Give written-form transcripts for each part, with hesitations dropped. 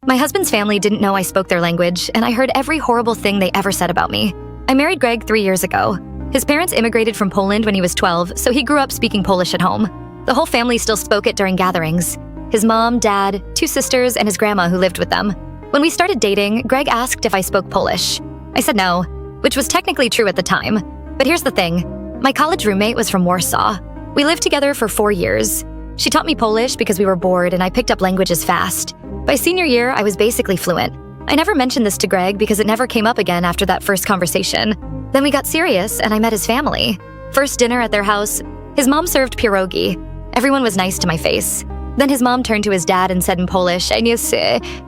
My husband's family didn't know I spoke their language, and I heard every horrible thing they ever said about me. I married Greg 3 years ago. His parents immigrated from Poland when he was 12, so he grew up speaking Polish at home. The whole family still spoke it during gatherings. His mom, dad, 2 sisters, and his grandma who lived with them. When we started dating, Greg asked if I spoke Polish. I said no, which was technically true at the time. But here's the thing. My college roommate was from Warsaw. We lived together for 4 years. She taught me Polish because we were bored and I picked up languages fast. By senior year, I was basically fluent. I never mentioned this to Greg because it never came up again after that first conversation. Then we got serious and I met his family. First dinner at their house, his mom served pierogi. Everyone was nice to my face. Then his mom turned to his dad and said in Polish,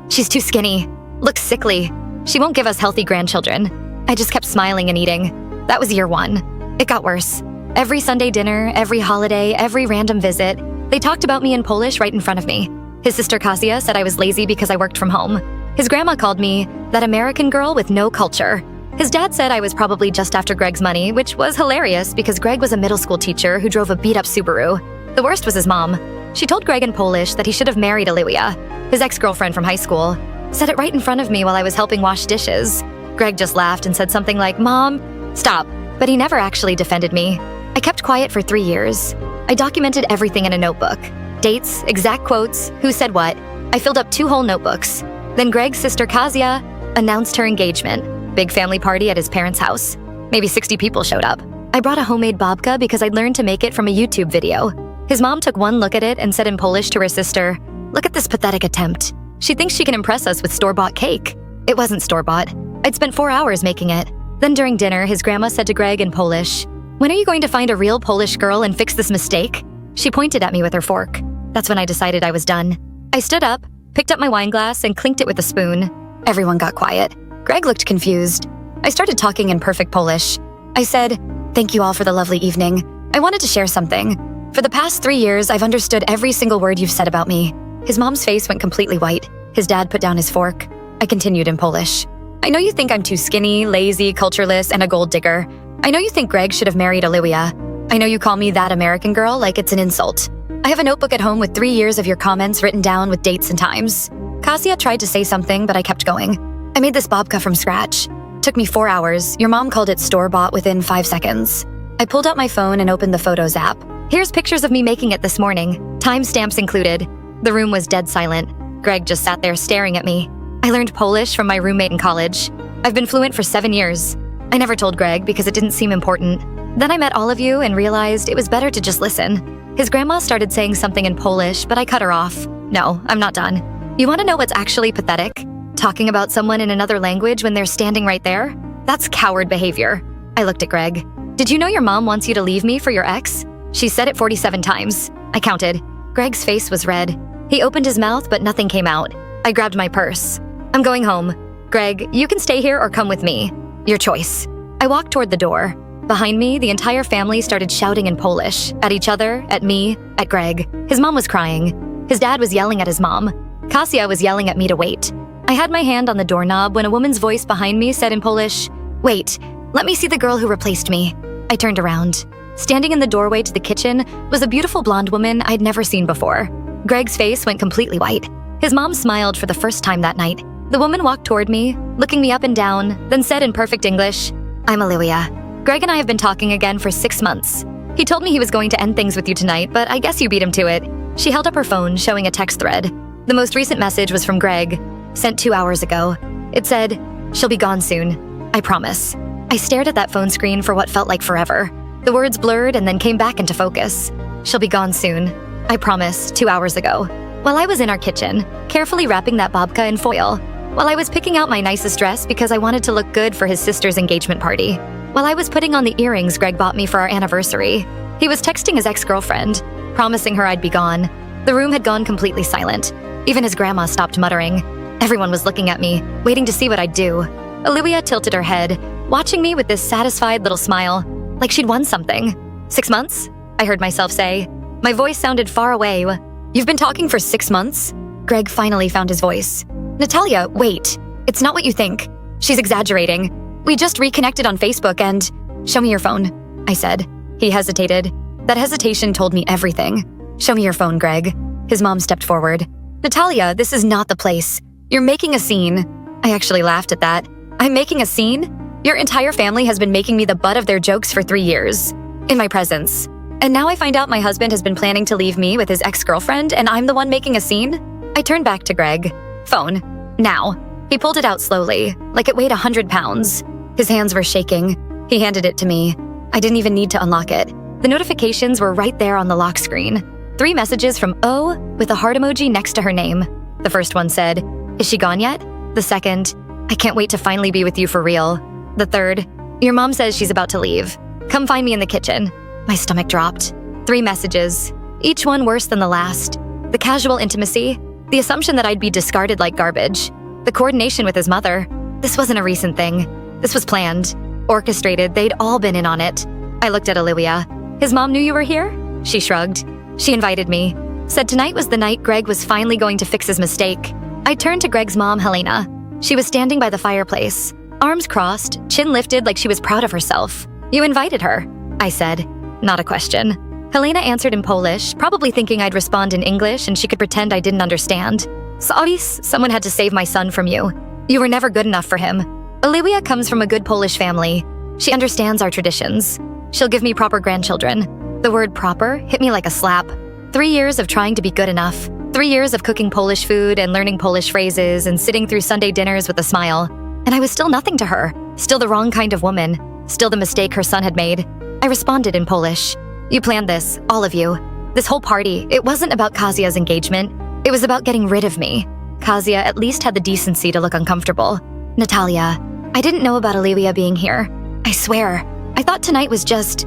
"She's too skinny. Looks sickly. She won't give us healthy grandchildren." I just kept smiling and eating. That was year 1. It got worse. Every Sunday dinner, every holiday, every random visit, they talked about me in Polish right in front of me. His sister Kasia said I was lazy because I worked from home. His grandma called me that American girl with no culture. His dad said I was probably just after Greg's money, which was hilarious because Greg was a middle school teacher who drove a beat-up Subaru. The worst was his mom. She told Greg in Polish that he should have married Olivia, his ex-girlfriend from high school. Said it right in front of me while I was helping wash dishes. Greg just laughed and said something like, "Mom, stop." But he never actually defended me. I kept quiet for 3 years. I documented everything in a notebook. Dates, exact quotes, who said what. I filled up 2 whole notebooks. Then Greg's sister Kasia announced her engagement. Big family party at his parents' house. Maybe 60 people showed up. I brought a homemade babka because I'd learned to make it from a YouTube video. His mom took one look at it and said in Polish to her sister, "Look at this pathetic attempt. She thinks she can impress us with store-bought cake." It wasn't store-bought. I'd spent 4 hours making it. Then during dinner, his grandma said to Greg in Polish, "When are you going to find a real Polish girl and fix this mistake?" She pointed at me with her fork. That's when I decided I was done. I stood up, picked up my wine glass, and clinked it with a spoon. Everyone got quiet. Greg looked confused. I started talking in perfect Polish. I said, "Thank you all for the lovely evening. I wanted to share something. For the past 3 years, I've understood every single word you've said about me." His mom's face went completely white. His dad put down his fork. I continued in Polish. "I know you think I'm too skinny, lazy, cultureless, and a gold digger. I know you think Greg should have married Olivia. I know you call me that American girl like it's an insult. I have a notebook at home with 3 years of your comments written down with dates and times." Kasia tried to say something, but I kept going. "I made this babka from scratch. Took me 4 hours. Your mom called it store-bought within 5 seconds." I pulled out my phone and opened the Photos app. Here's pictures of me making it this morning, timestamps included. The room was dead silent. Greg just sat there staring at me. I learned Polish from my roommate in college. I've been fluent for 7 years. I never told Greg because it didn't seem important. Then I met all of you and realized it was better to just listen. His grandma started saying something in Polish, but I cut her off. "No, I'm not done. You want to know what's actually pathetic? Talking about someone in another language when they're standing right there? That's coward behavior." I looked at Greg. "Did you know your mom wants you to leave me for your ex?" She said it 47 times. I counted. Greg's face was red. He opened his mouth, but nothing came out. I grabbed my purse. "I'm going home. Greg, you can stay here or come with me. Your choice." I walked toward the door. Behind me, the entire family started shouting in Polish, at each other, at me, at Greg. His mom was crying. His dad was yelling at his mom. Kasia was yelling at me to wait. I had my hand on the doorknob when a woman's voice behind me said in Polish, "Wait, let me see the girl who replaced me." I turned around. Standing in the doorway to the kitchen was a beautiful blonde woman I'd never seen before. Greg's face went completely white. His mom smiled for the first time that night. The woman walked toward me, looking me up and down, then said in perfect English, "I'm Olivia. Greg and I have been talking again for 6 months. He told me he was going to end things with you tonight, but I guess you beat him to it." She held up her phone, showing a text thread. The most recent message was from Greg, sent 2 hours ago. It said, "She'll be gone soon. I promise." I stared at that phone screen for what felt like forever. The words blurred and then came back into focus. "She'll be gone soon. I promise, 2 hours ago." While I was in our kitchen, carefully wrapping that babka in foil. While I was picking out my nicest dress because I wanted to look good for his sister's engagement party. While I was putting on the earrings Greg bought me for our anniversary. He was texting his ex-girlfriend, promising her I'd be gone. The room had gone completely silent. Even his grandma stopped muttering. Everyone was looking at me, waiting to see what I'd do. Olivia tilted her head, watching me with this satisfied little smile, like she'd won something. 6 months? I heard myself say. My voice sounded far away. "You've been talking for 6 months?" Greg finally found his voice. "Natalia, wait. It's not what you think. She's exaggerating. We just reconnected on Facebook and—" "Show me your phone," I said. He hesitated. That hesitation told me everything. "Show me your phone, Greg." His mom stepped forward. "Natalia, this is not the place. You're making a scene. I actually laughed at that. I'm making a scene? Your entire family has been making me the butt of their jokes for 3 years. In my presence. And now I find out my husband has been planning to leave me with his ex-girlfriend and I'm the one making a scene? I turned back to Greg. Phone. Now. He pulled it out slowly, like it weighed 100 pounds. His hands were shaking. He handed it to me. I didn't even need to unlock it. The notifications were right there on the lock screen. 3 messages from O with a heart emoji next to her name. The first one said, "Is she gone yet?" The second, "I can't wait to finally be with you for real." The third, "Your mom says she's about to leave. Come find me in the kitchen." My stomach dropped. 3 messages, each one worse than the last. The casual intimacy, the assumption that I'd be discarded like garbage, the coordination with his mother. This wasn't a recent thing. This was planned, orchestrated. They'd all been in on it. I looked at Olivia. "His mom knew you were here?" She shrugged. She invited me, said tonight was the night Greg was finally going to fix his mistake. I turned to Greg's mom, Helena. She was standing by the fireplace, arms crossed, chin lifted like she was proud of herself. "You invited her," I said. Not a question. Helena answered in Polish, probably thinking I'd respond in English and she could pretend I didn't understand. "Sorry, someone had to save my son from you. You were never good enough for him. Olivia comes from a good Polish family. She understands our traditions. She'll give me proper grandchildren." The word proper hit me like a slap. 3 years of trying to be good enough. 3 years of cooking Polish food and learning Polish phrases and sitting through Sunday dinners with a smile. And I was still nothing to her. Still the wrong kind of woman. Still the mistake her son had made. I responded in Polish. "You planned this, all of you. This whole party, it wasn't about Kazia's engagement. It was about getting rid of me. Kazia at least had the decency to look uncomfortable. Natalia, I didn't know about Olivia being here. I swear. I thought tonight was just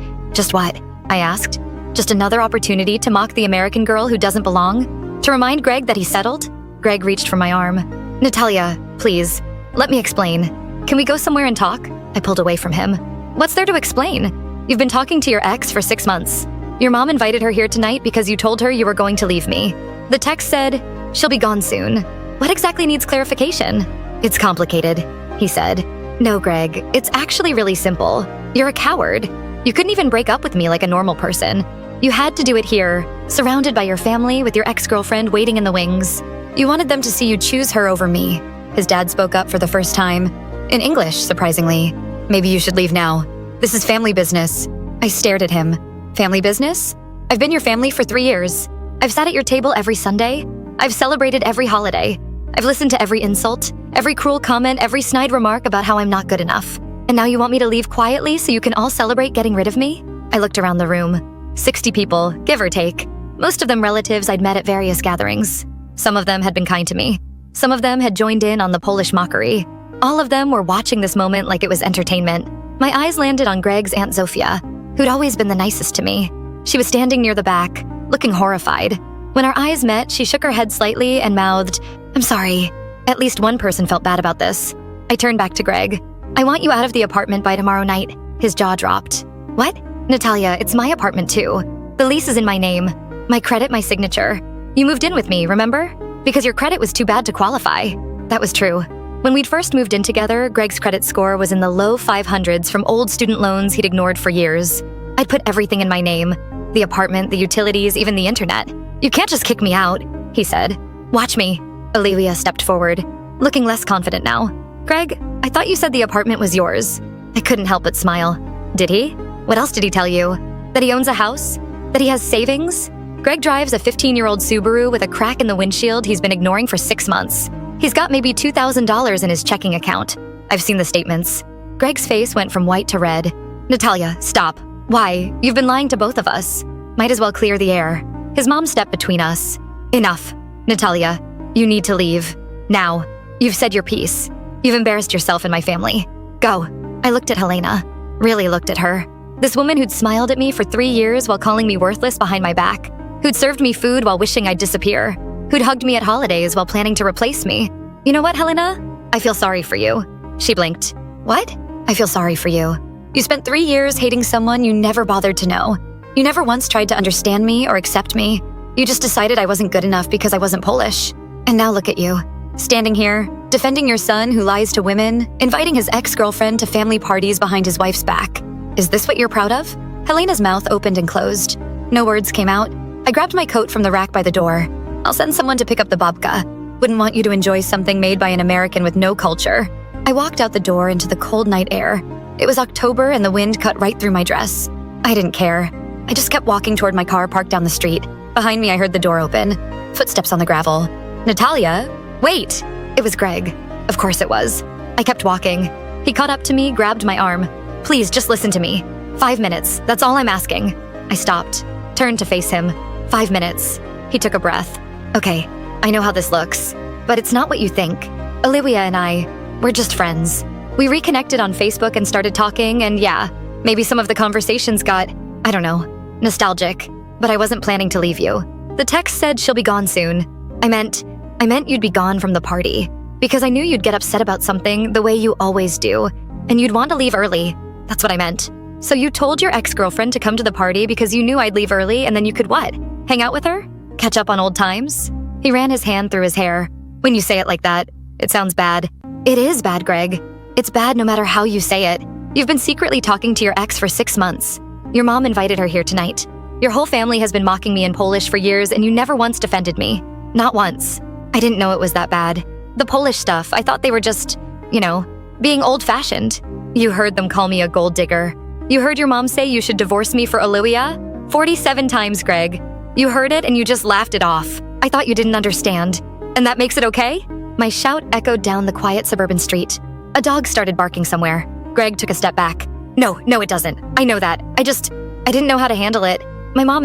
what?" I asked. "Just another opportunity to mock the American girl who doesn't belong? To remind Greg that he settled?" Greg reached for my arm. "Natalia, please, let me explain. Can we go somewhere and talk?" I pulled away from him. "What's there to explain? You've been talking to your ex for 6 months. Your mom invited her here tonight because you told her you were going to leave me. The text said, she'll be gone soon. What exactly needs clarification?" "It's complicated," he said. "No, Greg, it's actually really simple. You're a coward. You couldn't even break up with me like a normal person. You had to do it here, surrounded by your family with your ex-girlfriend waiting in the wings. You wanted them to see you choose her over me." His dad spoke up for the first time. In English, surprisingly. "Maybe you should leave now. This is family business." I stared at him. "Family business? I've been your family for 3 years. I've sat at your table every Sunday. I've celebrated every holiday. I've listened to every insult, every cruel comment, every snide remark about how I'm not good enough. And now you want me to leave quietly so you can all celebrate getting rid of me?" I looked around the room. 60 people, give or take. Most of them relatives I'd met at various gatherings. Some of them had been kind to me. Some of them had joined in on the Polish mockery. All of them were watching this moment like it was entertainment. My eyes landed on Greg's Aunt Zofia, who'd always been the nicest to me. She was standing near the back, looking horrified. When our eyes met, she shook her head slightly and mouthed, "I'm sorry." At least one person felt bad about this. I turned back to Greg. "I want you out of the apartment by tomorrow night." His jaw dropped. "What?" "Natalia, it's my apartment too. The lease is in my name. My credit, my signature. You moved in with me, remember? Because your credit was too bad to qualify." That was true. When we'd first moved in together, Greg's credit score was in the low 500s from old student loans he'd ignored for years. I'd put everything in my name. The apartment, the utilities, even the internet. "You can't just kick me out," he said. "Watch me." Olivia stepped forward, looking less confident now. "Greg, I thought you said the apartment was yours." I couldn't help but smile. "Did he? What else did he tell you? That he owns a house? That he has savings?" Greg drives a 15-year-old Subaru with a crack in the windshield he's been ignoring for 6 months. He's got maybe $2,000 in his checking account. I've seen the statements. Greg's face went from white to red. "Natalia, stop. Why? You've been lying to both of us. Might as well clear the air." His mom stepped between us. "Enough. Natalia, you need to leave. Now. You've said your piece. You've embarrassed yourself and my family. Go." I looked at Helena. Really looked at her. This woman who'd smiled at me for 3 years while calling me worthless behind my back. Who'd served me food while wishing I'd disappear. Who'd hugged me at holidays while planning to replace me. "You know what, Helena? I feel sorry for you." She blinked. "What?" "I feel sorry for you. You spent 3 years hating someone you never bothered to know. You never once tried to understand me or accept me. You just decided I wasn't good enough because I wasn't Polish. And now look at you. Standing here, defending your son who lies to women, inviting his ex-girlfriend to family parties behind his wife's back. Is this what you're proud of?" Helena's mouth opened and closed. No words came out. I grabbed my coat from the rack by the door. "I'll send someone to pick up the babka." Wouldn't want you to enjoy something made by an American with no culture. I walked out the door into the cold night air. It was October and the wind cut right through my dress. I didn't care. I just kept walking toward my car parked down the street. Behind me, I heard the door open. Footsteps on the gravel. Natalia? Wait! It was Greg. Of course it was. I kept walking. He caught up to me, grabbed my arm. Please, just listen to me. 5 minutes, that's all I'm asking. I stopped, turned to face him. 5 minutes. He took a breath. Okay, I know how this looks, but it's not what you think. Olivia and I, we're just friends. We reconnected on Facebook and started talking, and yeah, maybe some of the conversations got, I don't know, nostalgic, but I wasn't planning to leave you. The text said she'll be gone soon. I meant you'd be gone from the party, because I knew you'd get upset about something the way you always do, and you'd want to leave early. That's what I meant. So you told your ex-girlfriend to come to the party because you knew I'd leave early, and then you could what? Hang out with her? Catch up on old times? He ran his hand through his hair. When you say it like that, it sounds bad. It is bad, Greg. It's bad no matter how you say it. You've been secretly talking to your ex for 6 months. Your mom invited her here tonight. Your whole family has been mocking me in Polish for years, and you never once defended me. Not once. I didn't know it was that bad. The Polish stuff, I thought they were just, being old-fashioned. You heard them call me a gold digger. You heard your mom say you should divorce me for Olivia? 47 times, Greg. You heard it and you just laughed it off. I thought you didn't understand. And that makes it okay? My shout echoed down the quiet suburban street. A dog started barking somewhere. Greg took a step back. No, it doesn't. I know that. I didn't know how to handle it. My mom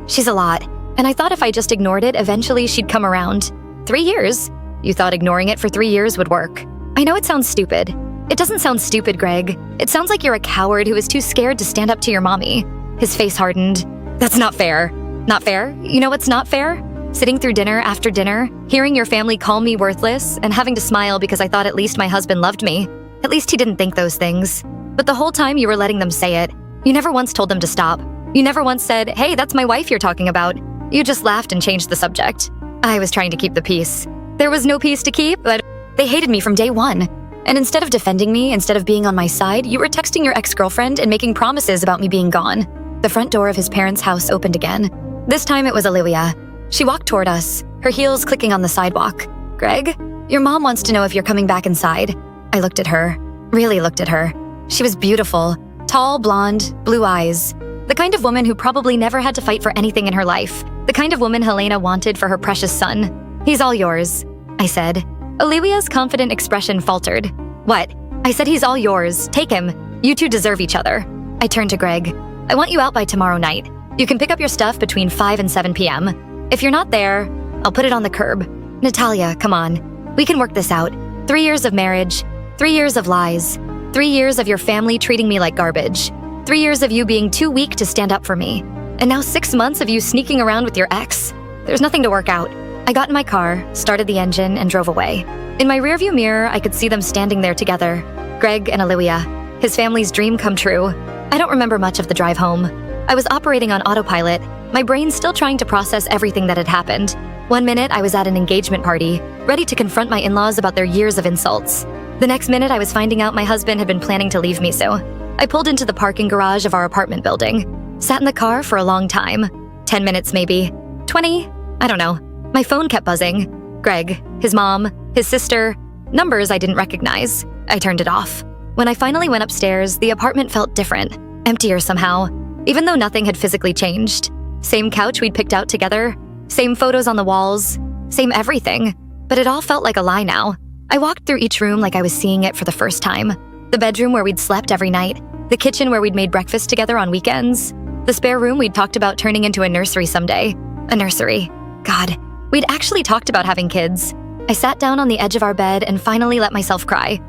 she's a lot. And I thought if I just ignored it, eventually she'd come around. 3 years? You thought ignoring it for 3 years would work. I know it sounds stupid. It doesn't sound stupid, Greg. It sounds like you're a coward who is too scared to stand up to your mommy. His face hardened. That's not fair. Not fair? You know what's not fair? Sitting through dinner after dinner, hearing your family call me worthless, and having to smile because I thought at least my husband loved me. At least he didn't think those things. But the whole time you were letting them say it. You never once told them to stop. You never once said, hey, that's my wife you're talking about. You just laughed and changed the subject. I was trying to keep the peace. There was no peace to keep, but they hated me from day one. And instead of defending me, instead of being on my side, you were texting your ex-girlfriend and making promises about me being gone. The front door of his parents' house opened again. This time it was Olivia. She walked toward us, her heels clicking on the sidewalk. Greg, your mom wants to know if you're coming back inside. I looked at her, really looked at her. She was beautiful, tall, blonde, blue eyes. The kind of woman who probably never had to fight for anything in her life. The kind of woman Helena wanted for her precious son. He's all yours, I said. Olivia's confident expression faltered. What? I said he's all yours. Take him. You two deserve each other. I turned to Greg. I want you out by tomorrow night. You can pick up your stuff between 5 and 7 p.m. If you're not there, I'll put it on the curb. Natalia, come on. We can work this out. 3 years of marriage, 3 years of lies, 3 years of your family treating me like garbage, 3 years of you being too weak to stand up for me, and now 6 months of you sneaking around with your ex. There's nothing to work out. I got in my car, started the engine, and drove away. In my rearview mirror, I could see them standing there together, Greg and Olivia, his family's dream come true. I don't remember much of the drive home. I was operating on autopilot, my brain still trying to process everything that had happened. 1 minute, I was at an engagement party, ready to confront my in-laws about their years of insults. The next minute, I was finding out my husband had been planning to leave me so. I pulled into the parking garage of our apartment building, sat in the car for a long time. 10 minutes maybe. 20? I don't know. My phone kept buzzing. Greg, his mom, his sister, numbers I didn't recognize. I turned it off. When I finally went upstairs, the apartment felt different, emptier somehow, even though nothing had physically changed. Same couch we'd picked out together, same photos on the walls, same everything, but it all felt like a lie now. I walked through each room like I was seeing it for the first time. The bedroom where we'd slept every night, the kitchen where we'd made breakfast together on weekends, the spare room we'd talked about turning into a nursery someday. A nursery. God, we'd actually talked about having kids. I sat down on the edge of our bed and finally let myself cry.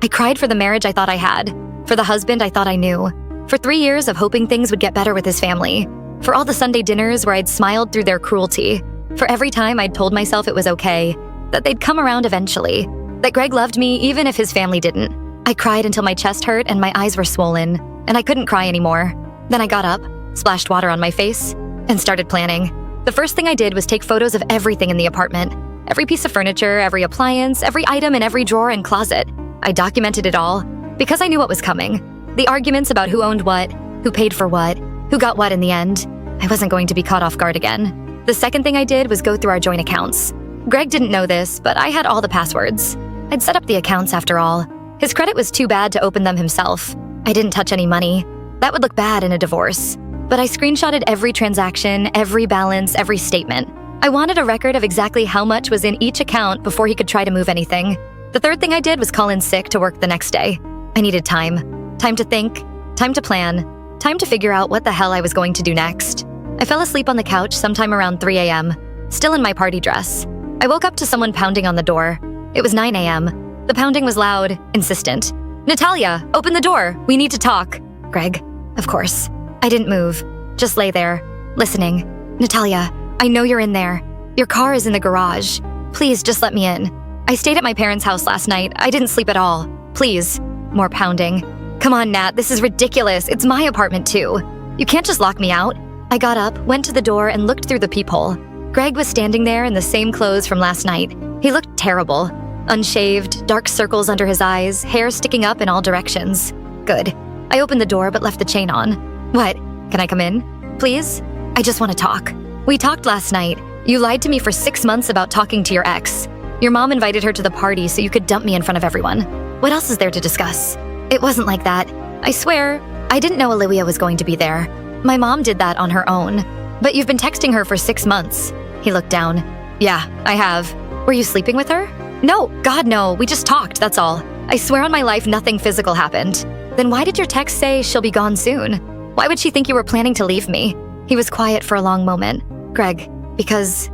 I cried for the marriage I thought I had, for the husband I thought I knew, for 3 years of hoping things would get better with his family, for all the Sunday dinners where I'd smiled through their cruelty, for every time I'd told myself it was okay, that they'd come around eventually, that Greg loved me even if his family didn't. I cried until my chest hurt and my eyes were swollen, and I couldn't cry anymore. Then I got up, splashed water on my face, and started planning. The first thing I did was take photos of everything in the apartment. Every piece of furniture, every appliance, every item in every drawer and closet. I documented it all, because I knew what was coming. The arguments about who owned what, who paid for what, who got what in the end. I wasn't going to be caught off guard again. The second thing I did was go through our joint accounts. Greg didn't know this, but I had all the passwords. I'd set up the accounts after all. His credit was too bad to open them himself. I didn't touch any money. That would look bad in a divorce. But I screenshotted every transaction, every balance, every statement. I wanted a record of exactly how much was in each account before he could try to move anything. The third thing I did was call in sick to work the next day. I needed time. Time to think, time to plan, time to figure out what the hell I was going to do next. I fell asleep on the couch sometime around 3 a.m., still in my party dress. I woke up to someone pounding on the door. It was 9 a.m. The pounding was loud, insistent. "Natalia, open the door. We need to talk." Greg, of course. I didn't move, just lay there, listening. "Natalia, I know you're in there. Your car is in the garage. Please just let me in. I stayed at my parents' house last night. I didn't sleep at all. Please." More pounding. "Come on, Nat, this is ridiculous. It's my apartment too. You can't just lock me out." I got up, went to the door, and looked through the peephole. Greg was standing there in the same clothes from last night. He looked terrible. Unshaved, dark circles under his eyes, hair sticking up in all directions. Good. I opened the door but left the chain on. "What? Can I come in? Please? I just want to talk." "We talked last night. You lied to me for 6 months about talking to your ex. Your mom invited her to the party so you could dump me in front of everyone. What else is there to discuss?" "It wasn't like that. I swear, I didn't know Olivia was going to be there. My mom did that on her own. But you've been texting her for 6 months." He looked down. "Yeah, I have." "Were you sleeping with her?" "No, God no, we just talked, that's all. I swear on my life nothing physical happened." "Then why did your text say she'll be gone soon? Why would she think you were planning to leave me?" He was quiet for a long moment. "Greg, because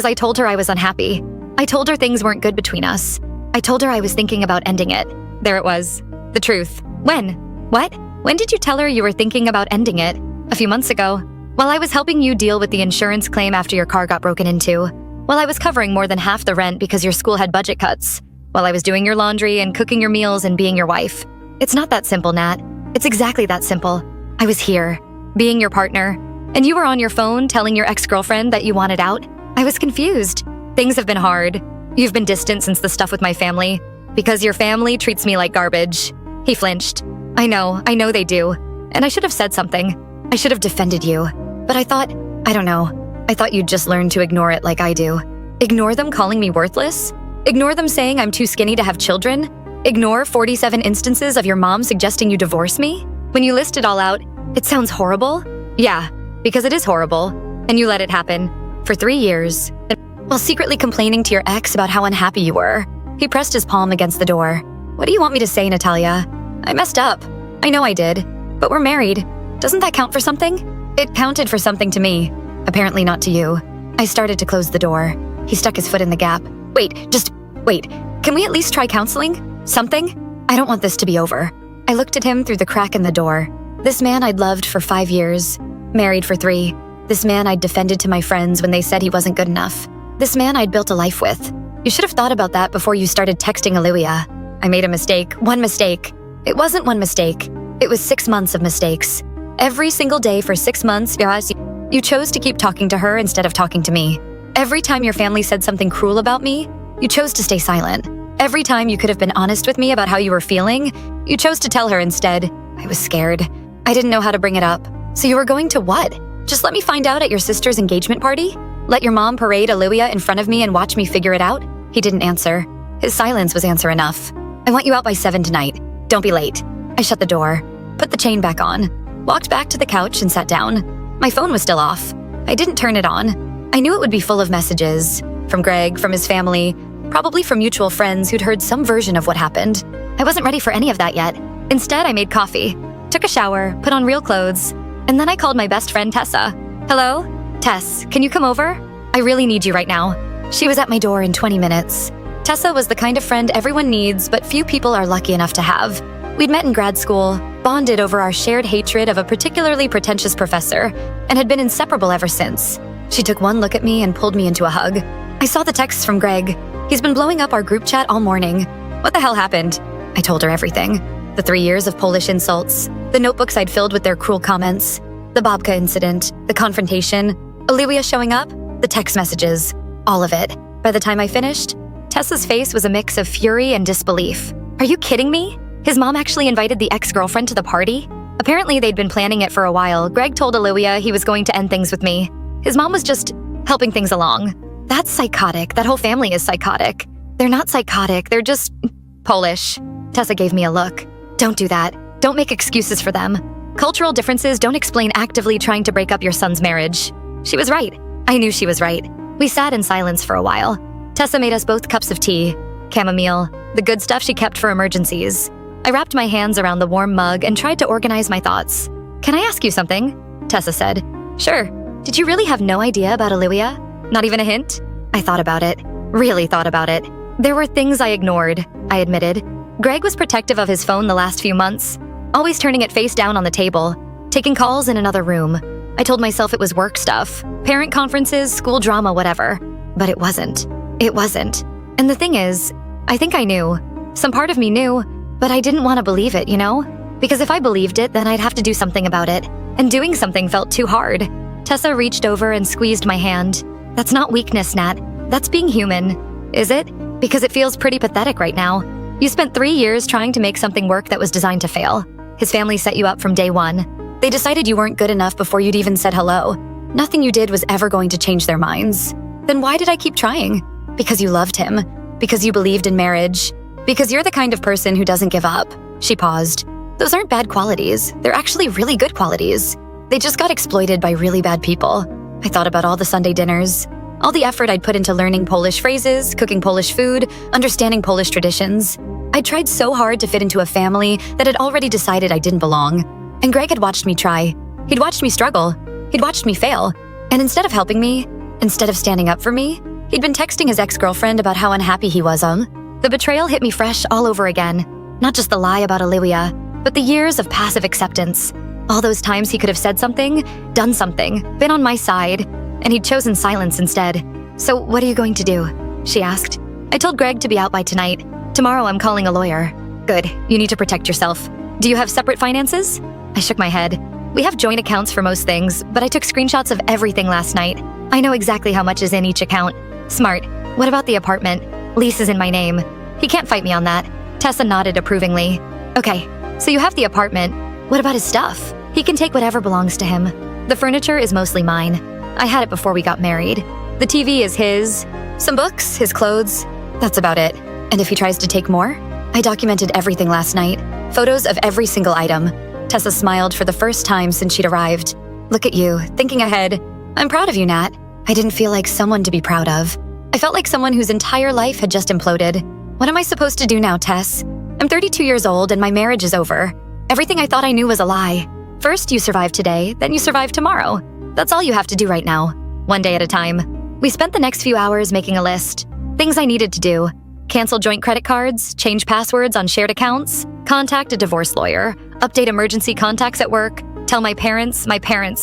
I told her I was unhappy. I told her things weren't good between us. I told her I was thinking about ending it." There it was. The truth. "When? What? When did you tell her you were thinking about ending it?" "A few months ago. While I was helping you deal with the insurance claim after your car got broken into. While I was covering more than half the rent because your school had budget cuts. While I was doing your laundry and cooking your meals and being your wife. It's not that simple, Nat. It's exactly that simple. I was here, being your partner, and you were on your phone telling your ex-girlfriend that you wanted out. I was confused. Things have been hard. You've been distant since the stuff with my family. Because your family treats me like garbage." He flinched. I know they do. And I should have said something. I should have defended you. But I thought, I don't know. I thought you'd just learn to ignore it like I do. Ignore them calling me worthless? Ignore them saying I'm too skinny to have children? Ignore 47 instances of your mom suggesting you divorce me? When you list it all out, it sounds horrible. Yeah, because it is horrible. And you let it happen. For 3 years. While secretly complaining to your ex about how unhappy you were. He pressed his palm against the door. "What do you want me to say, Natalia? I messed up. I know I did. But we're married. Doesn't that count for something?" It counted for something to me. Apparently not to you. I started to close the door. He stuck his foot in the gap. Just wait. Can we at least try counseling? Something? I don't want this to be over." I looked at him through the crack in the door. This man I'd loved for 5 years. Married for 3. This man I'd defended to my friends when they said he wasn't good enough. This man I'd built a life with. You should have thought about that before you started texting Olivia. I made a mistake. One mistake. It wasn't one mistake. It was 6 months of mistakes. Every single day for 6 months, you chose to keep talking to her instead of talking to me. Every time your family said something cruel about me, you chose to stay silent. Every time you could have been honest with me about how you were feeling, you chose to tell her instead. I was scared. I didn't know how to bring it up. So you were going to what? Just let me find out at your sister's engagement party? Let your mom parade Olivia in front of me and watch me figure it out? He didn't answer. His silence was answer enough. "I want you out by 7 tonight. Don't be late." I shut the door, put the chain back on, walked back to the couch and sat down. My phone was still off. I didn't turn it on. I knew it would be full of messages. From Greg, from his family, probably from mutual friends who'd heard some version of what happened. I wasn't ready for any of that yet. Instead, I made coffee, took a shower, put on real clothes, and then I called my best friend Tessa. "Hello? Tess, can you come over? I really need you right now." She was at my door in 20 minutes. Tessa was the kind of friend everyone needs, but few people are lucky enough to have. We'd met in grad school, bonded over our shared hatred of a particularly pretentious professor, and had been inseparable ever since. She took one look at me and pulled me into a hug. "I saw the texts from Greg. He's been blowing up our group chat all morning. What the hell happened?" I told her everything. The 3 years of Polish insults, the notebooks I'd filled with their cruel comments, the Babka incident, the confrontation, Olivia showing up, the text messages, all of it. By the time I finished, Tessa's face was a mix of fury and disbelief. "Are you kidding me? His mom actually invited the ex-girlfriend to the party?" Apparently they'd been planning it for a while. Greg told Olivia he was going to end things with me. His mom was just helping things along. That's psychotic. That whole family is psychotic. They're not psychotic, they're just Polish. Tessa gave me a look. Don't do that. Don't make excuses for them. Cultural differences don't explain actively trying to break up your son's marriage. She was right. I knew she was right. We sat in silence for a while. Tessa made us both cups of tea, chamomile, the good stuff she kept for emergencies. I wrapped my hands around the warm mug and tried to organize my thoughts. Can I ask you something? Tessa said. Sure. Did you really have no idea about Olivia? Not even a hint? I thought about it. Really thought about it. There were things I ignored, I admitted. Greg was protective of his phone the last few months, always turning it face down on the table, taking calls in another room. I told myself it was work stuff, parent conferences, school drama, whatever. But it wasn't. It wasn't. And the thing is, I think I knew. Some part of me knew, but I didn't want to believe it, you know? Because if I believed it, then I'd have to do something about it. And doing something felt too hard. Tessa reached over and squeezed my hand. That's not weakness, Nat. That's being human. Is it? Because it feels pretty pathetic right now. You spent 3 years trying to make something work that was designed to fail. His family set you up from day one. They decided you weren't good enough before you'd even said hello. Nothing you did was ever going to change their minds. Then why did I keep trying? Because you loved him. Because you believed in marriage. Because you're the kind of person who doesn't give up. She paused. Those aren't bad qualities. They're actually really good qualities. They just got exploited by really bad people. I thought about all the Sunday dinners, all the effort I'd put into learning Polish phrases, cooking Polish food, understanding Polish traditions. I tried so hard to fit into a family that had already decided I didn't belong. And Greg had watched me try. He'd watched me struggle. He'd watched me fail. And instead of helping me, instead of standing up for me, he'd been texting his ex-girlfriend about how unhappy he was. The betrayal hit me fresh all over again. Not just the lie about Olivia, but the years of passive acceptance. All those times he could have said something, done something, been on my side, and he'd chosen silence instead. So what are you going to do? She asked. I told Greg to be out by tonight. Tomorrow I'm calling a lawyer. Good, you need to protect yourself. Do you have separate finances? I shook my head. We have joint accounts for most things, but I took screenshots of everything last night. I know exactly how much is in each account. Smart. What about the apartment? Lease is in my name. He can't fight me on that. Tessa nodded approvingly. Okay, so you have the apartment. What about his stuff? He can take whatever belongs to him. The furniture is mostly mine. I had it before we got married. The TV is his. Some books, his clothes. That's about it. And if he tries to take more? I documented everything last night. Photos of every single item. Tessa smiled for the first time since she'd arrived. Look at you, thinking ahead. I'm proud of you, Nat. I didn't feel like someone to be proud of. I felt like someone whose entire life had just imploded. What am I supposed to do now, Tess? I'm 32 years old and my marriage is over. Everything I thought I knew was a lie. First you survive today, then you survive tomorrow. That's all you have to do right now. One day at a time. We spent the next few hours making a list. Things I needed to do. Cancel joint credit cards, change passwords on shared accounts, contact a divorce lawyer, update emergency contacts at work, tell my parents,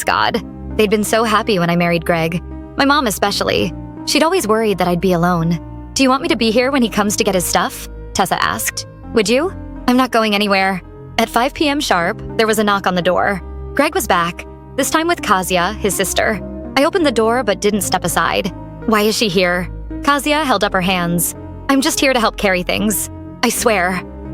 God. They'd been so happy when I married Greg. My mom especially. She'd always worried that I'd be alone. Do you want me to be here when he comes to get his stuff? Tessa asked. Would you? I'm not going anywhere. At 5 p.m. sharp, there was a knock on the door. Greg was back, this time with Kazia, his sister. I opened the door but didn't step aside. Why is she here? Kazia held up her hands. I'm just here to help carry things. I swear.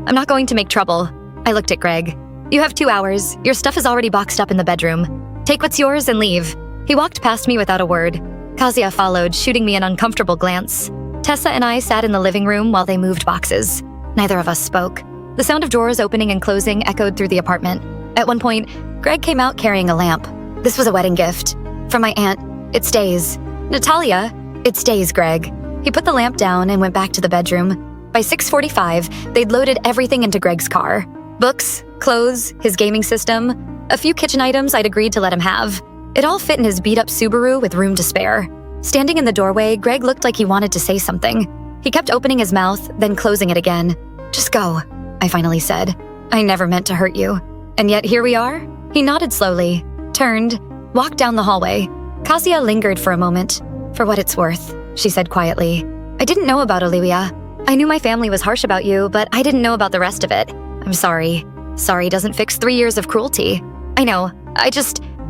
I'm not going to make trouble. I looked at Greg. You have 2 hours. Your stuff is already boxed up in the bedroom. Take what's yours and leave. He walked past me without a word. Kazia followed, shooting me an uncomfortable glance. Tessa and I sat in the living room while they moved boxes. Neither of us spoke. The sound of drawers opening and closing echoed through the apartment. At one point, Greg came out carrying a lamp. This was a wedding gift. From my aunt. It stays. Natalia, it stays, Greg. He put the lamp down and went back to the bedroom. By 6:45, they'd loaded everything into Greg's car. Books, clothes, his gaming system, a few kitchen items I'd agreed to let him have. It all fit in his beat-up Subaru with room to spare. Standing in the doorway, Greg looked like he wanted to say something. He kept opening his mouth, then closing it again. Just go, I finally said. I never meant to hurt you. And yet here we are? He nodded slowly, turned, walked down the hallway. Kazia lingered for a moment. For what it's worth, she said quietly. I didn't know about Olivia. I knew my family was harsh about you, but I didn't know about the rest of it. I'm sorry. Sorry doesn't fix 3 years of cruelty. I know.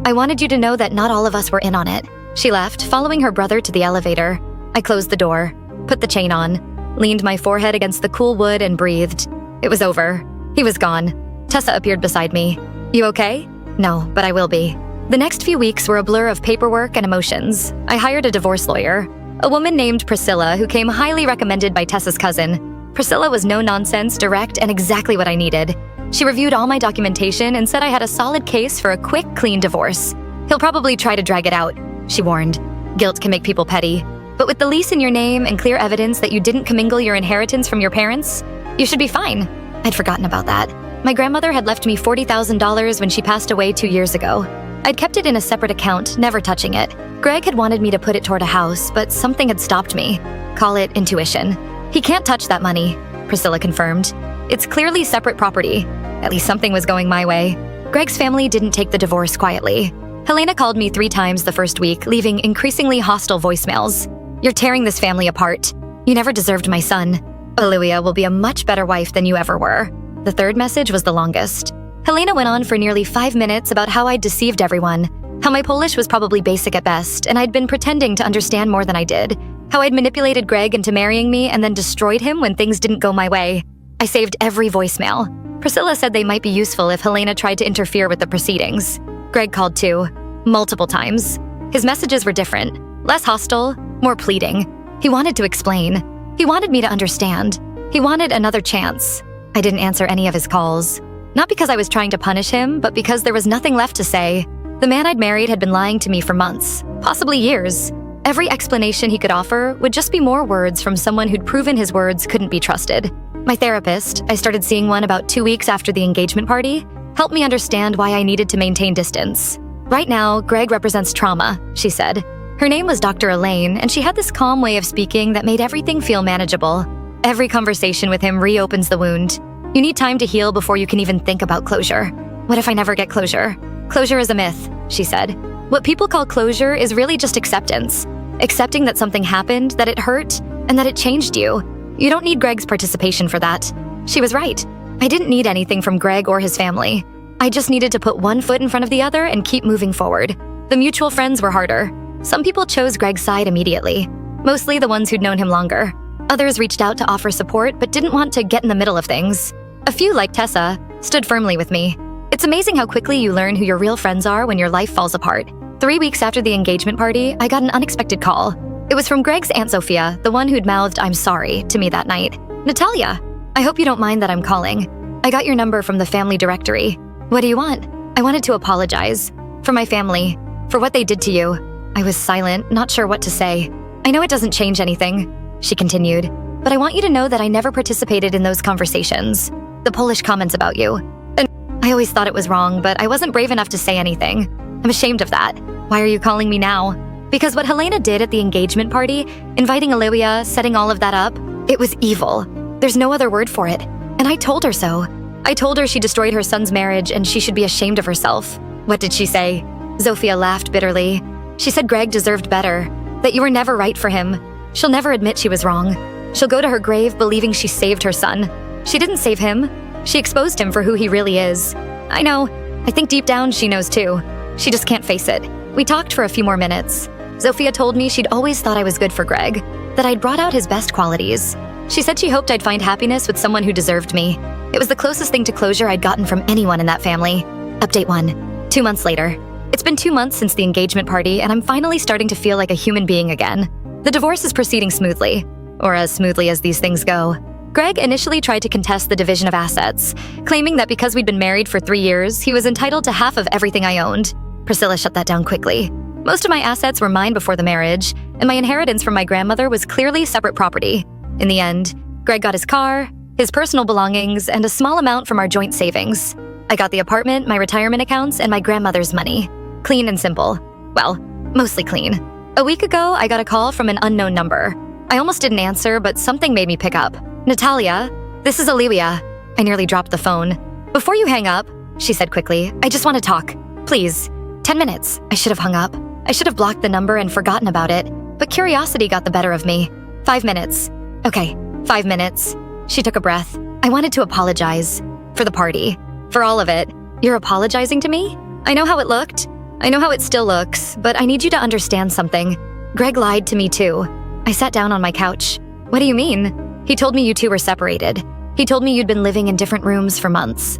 I wanted you to know that not all of us were in on it. She left, following her brother to the elevator. I closed the door, put the chain on, leaned my forehead against the cool wood and breathed. It was over. He was gone. Tessa appeared beside me. You okay? No, but I will be. The next few weeks were a blur of paperwork and emotions. I hired a divorce lawyer. A woman named Priscilla who came highly recommended by Tessa's cousin. Priscilla was no-nonsense, direct, and exactly what I needed. She reviewed all my documentation and said I had a solid case for a quick, clean divorce. He'll probably try to drag it out, she warned. Guilt can make people petty. But with the lease in your name and clear evidence that you didn't commingle your inheritance from your parents, you should be fine. I'd forgotten about that. My grandmother had left me $40,000 when she passed away 2 years ago. I'd kept it in a separate account, never touching it. Greg had wanted me to put it toward a house, but something had stopped me. Call it intuition. He can't touch that money, Priscilla confirmed. It's clearly separate property. At least something was going my way. Greg's family didn't take the divorce quietly. Helena called me 3 times the first week, leaving increasingly hostile voicemails. You're tearing this family apart. You never deserved my son. Olivia will be a much better wife than you ever were. The third message was the longest. Helena went on for nearly 5 minutes about how I'd deceived everyone, how my Polish was probably basic at best, and I'd been pretending to understand more than I did, how I'd manipulated Greg into marrying me and then destroyed him when things didn't go my way. I saved every voicemail. Priscilla said they might be useful if Helena tried to interfere with the proceedings. Greg called too, multiple times. His messages were different, less hostile, more pleading. He wanted to explain. He wanted me to understand. He wanted another chance. I didn't answer any of his calls. Not because I was trying to punish him, but because there was nothing left to say. The man I'd married had been lying to me for months, possibly years. Every explanation he could offer would just be more words from someone who'd proven his words couldn't be trusted. My therapist, I started seeing one about 2 weeks after the engagement party, helped me understand why I needed to maintain distance. Right now, Greg represents trauma, she said. Her name was Dr. Elaine, and she had this calm way of speaking that made everything feel manageable. Every conversation with him reopens the wound. You need time to heal before you can even think about closure. What if I never get closure? Closure is a myth, she said. What people call closure is really just acceptance. Accepting that something happened, that it hurt, and that it changed you. You don't need Greg's participation for that. She was right. I didn't need anything from Greg or his family. I just needed to put one foot in front of the other and keep moving forward. The mutual friends were harder. Some people chose Greg's side immediately, mostly the ones who'd known him longer. Others reached out to offer support but didn't want to get in the middle of things. A few, like Tessa, stood firmly with me. It's amazing how quickly you learn who your real friends are when your life falls apart. 3 weeks after the engagement party, I got an unexpected call. It was from Greg's Aunt Sophia, the one who'd mouthed "I'm sorry" to me that night. Natalia, I hope you don't mind that I'm calling. I got your number from the family directory. What do you want? I wanted to apologize. For my family. For what they did to you. I was silent, not sure what to say. I know it doesn't change anything, she continued, but I want you to know that I never participated in those conversations. The Polish comments about you. And I always thought it was wrong, but I wasn't brave enough to say anything. I'm ashamed of that. Why are you calling me now? Because what Helena did at the engagement party, inviting Olivia, setting all of that up, it was evil. There's no other word for it. And I told her so. I told her she destroyed her son's marriage and she should be ashamed of herself. What did she say? Zofia laughed bitterly. She said Greg deserved better, that you were never right for him. She'll never admit she was wrong. She'll go to her grave believing she saved her son. She didn't save him. She exposed him for who he really is. I know. I think deep down she knows too. She just can't face it. We talked for a few more minutes. Zofia told me she'd always thought I was good for Greg, that I'd brought out his best qualities. She said she hoped I'd find happiness with someone who deserved me. It was the closest thing to closure I'd gotten from anyone in that family. Update 1. 2 months later. It's been 2 months since the engagement party, and I'm finally starting to feel like a human being again. The divorce is proceeding smoothly, or as smoothly as these things go. Greg initially tried to contest the division of assets, claiming that because we'd been married for 3 years, he was entitled to half of everything I owned. Priscilla shut that down quickly. Most of my assets were mine before the marriage, and my inheritance from my grandmother was clearly separate property. In the end, Greg got his car, his personal belongings, and a small amount from our joint savings. I got the apartment, my retirement accounts, and my grandmother's money. Clean and simple. Well, mostly clean. A week ago, I got a call from an unknown number. I almost didn't answer, but something made me pick up. Natalia, this is Olivia. I nearly dropped the phone. Before you hang up, she said quickly, I just want to talk. Please. 10 minutes. I should have hung up. I should have blocked the number and forgotten about it, but curiosity got the better of me. 5 minutes. Okay, 5 minutes. She took a breath. I wanted to apologize. For the party. For all of it. You're apologizing to me? I know how it looked. I know how it still looks, but I need you to understand something. Greg lied to me too. I sat down on my couch. What do you mean? He told me you two were separated. He told me you'd been living in different rooms for months.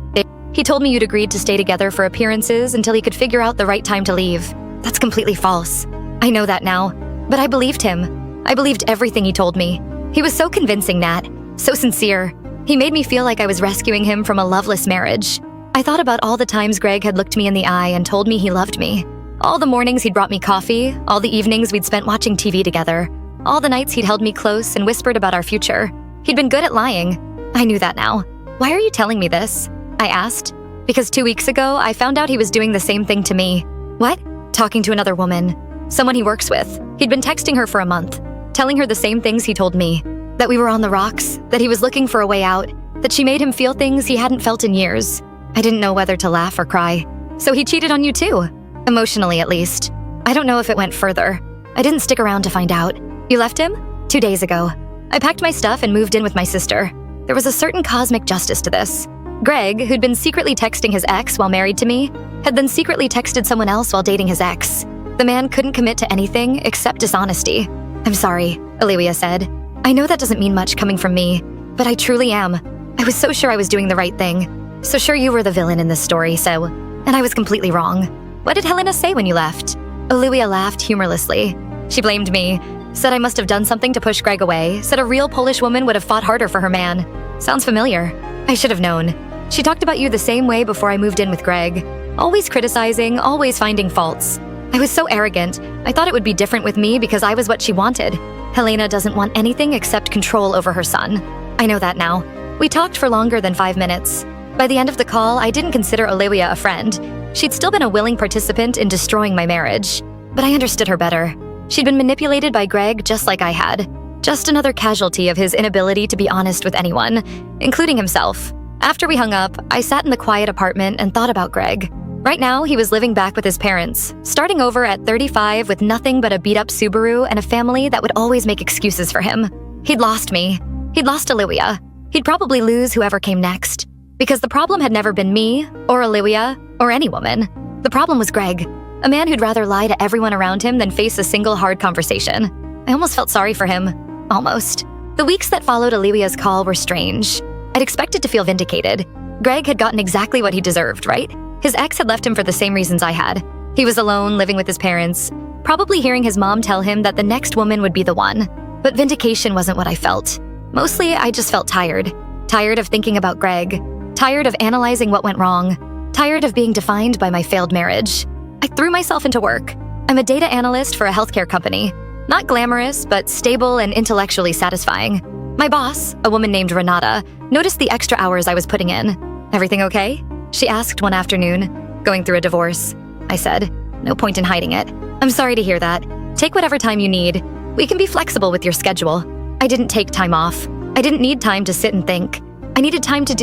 He told me you'd agreed to stay together for appearances until he could figure out the right time to leave. That's completely false. I know that now, but I believed him. I believed everything he told me. He was so convincing, Nat. So sincere. He made me feel like I was rescuing him from a loveless marriage. I thought about all the times Greg had looked me in the eye and told me he loved me. All the mornings he'd brought me coffee, all the evenings we'd spent watching TV together, all the nights he'd held me close and whispered about our future. He'd been good at lying. I knew that now. Why are you telling me this? I asked. Because 2 weeks ago, I found out he was doing the same thing to me. What? Talking to another woman. Someone he works with. He'd been texting her for a month, telling her the same things he told me. That we were on the rocks, that he was looking for a way out, that she made him feel things he hadn't felt in years. I didn't know whether to laugh or cry. So he cheated on you too. Emotionally, at least. I don't know if it went further. I didn't stick around to find out. You left him? 2 days ago. I packed my stuff and moved in with my sister. There was a certain cosmic justice to this. Greg, who'd been secretly texting his ex while married to me, had then secretly texted someone else while dating his ex. The man couldn't commit to anything except dishonesty. I'm sorry, Olivia said. I know that doesn't mean much coming from me, but I truly am. I was so sure I was doing the right thing. So sure you were the villain in this story, and I was completely wrong. What did Helena say when you left? Olivia laughed humorlessly. She blamed me, said I must have done something to push Greg away, said a real Polish woman would have fought harder for her man. Sounds familiar. I should have known. She talked about you the same way before I moved in with Greg. Always criticizing, always finding faults. I was so arrogant. I thought it would be different with me because I was what she wanted. Helena doesn't want anything except control over her son. I know that now. We talked for longer than 5 minutes. By the end of the call, I didn't consider Olivia a friend. She'd still been a willing participant in destroying my marriage. But I understood her better. She'd been manipulated by Greg just like I had. Just another casualty of his inability to be honest with anyone, including himself. After we hung up, I sat in the quiet apartment and thought about Greg. Right now, he was living back with his parents, starting over at 35 with nothing but a beat-up Subaru and a family that would always make excuses for him. He'd lost me. He'd lost Olivia. He'd probably lose whoever came next. Because the problem had never been me, or Olivia, or any woman. The problem was Greg, a man who'd rather lie to everyone around him than face a single hard conversation. I almost felt sorry for him. Almost. The weeks that followed Olivia's call were strange. I'd expected to feel vindicated. Greg had gotten exactly what he deserved, right? His ex had left him for the same reasons I had. He was alone, living with his parents, probably hearing his mom tell him that the next woman would be the one. But vindication wasn't what I felt. Mostly, I just felt tired. Tired of thinking about Greg. Tired of analyzing what went wrong. Tired of being defined by my failed marriage. I threw myself into work. I'm a data analyst for a healthcare company. Not glamorous, but stable and intellectually satisfying. My boss, a woman named Renata, noticed the extra hours I was putting in. Everything okay? She asked one afternoon, going through a divorce. I said, no point in hiding it. I'm sorry to hear that. Take whatever time you need. We can be flexible with your schedule. I didn't take time off. I didn't need time to sit and think. I needed time to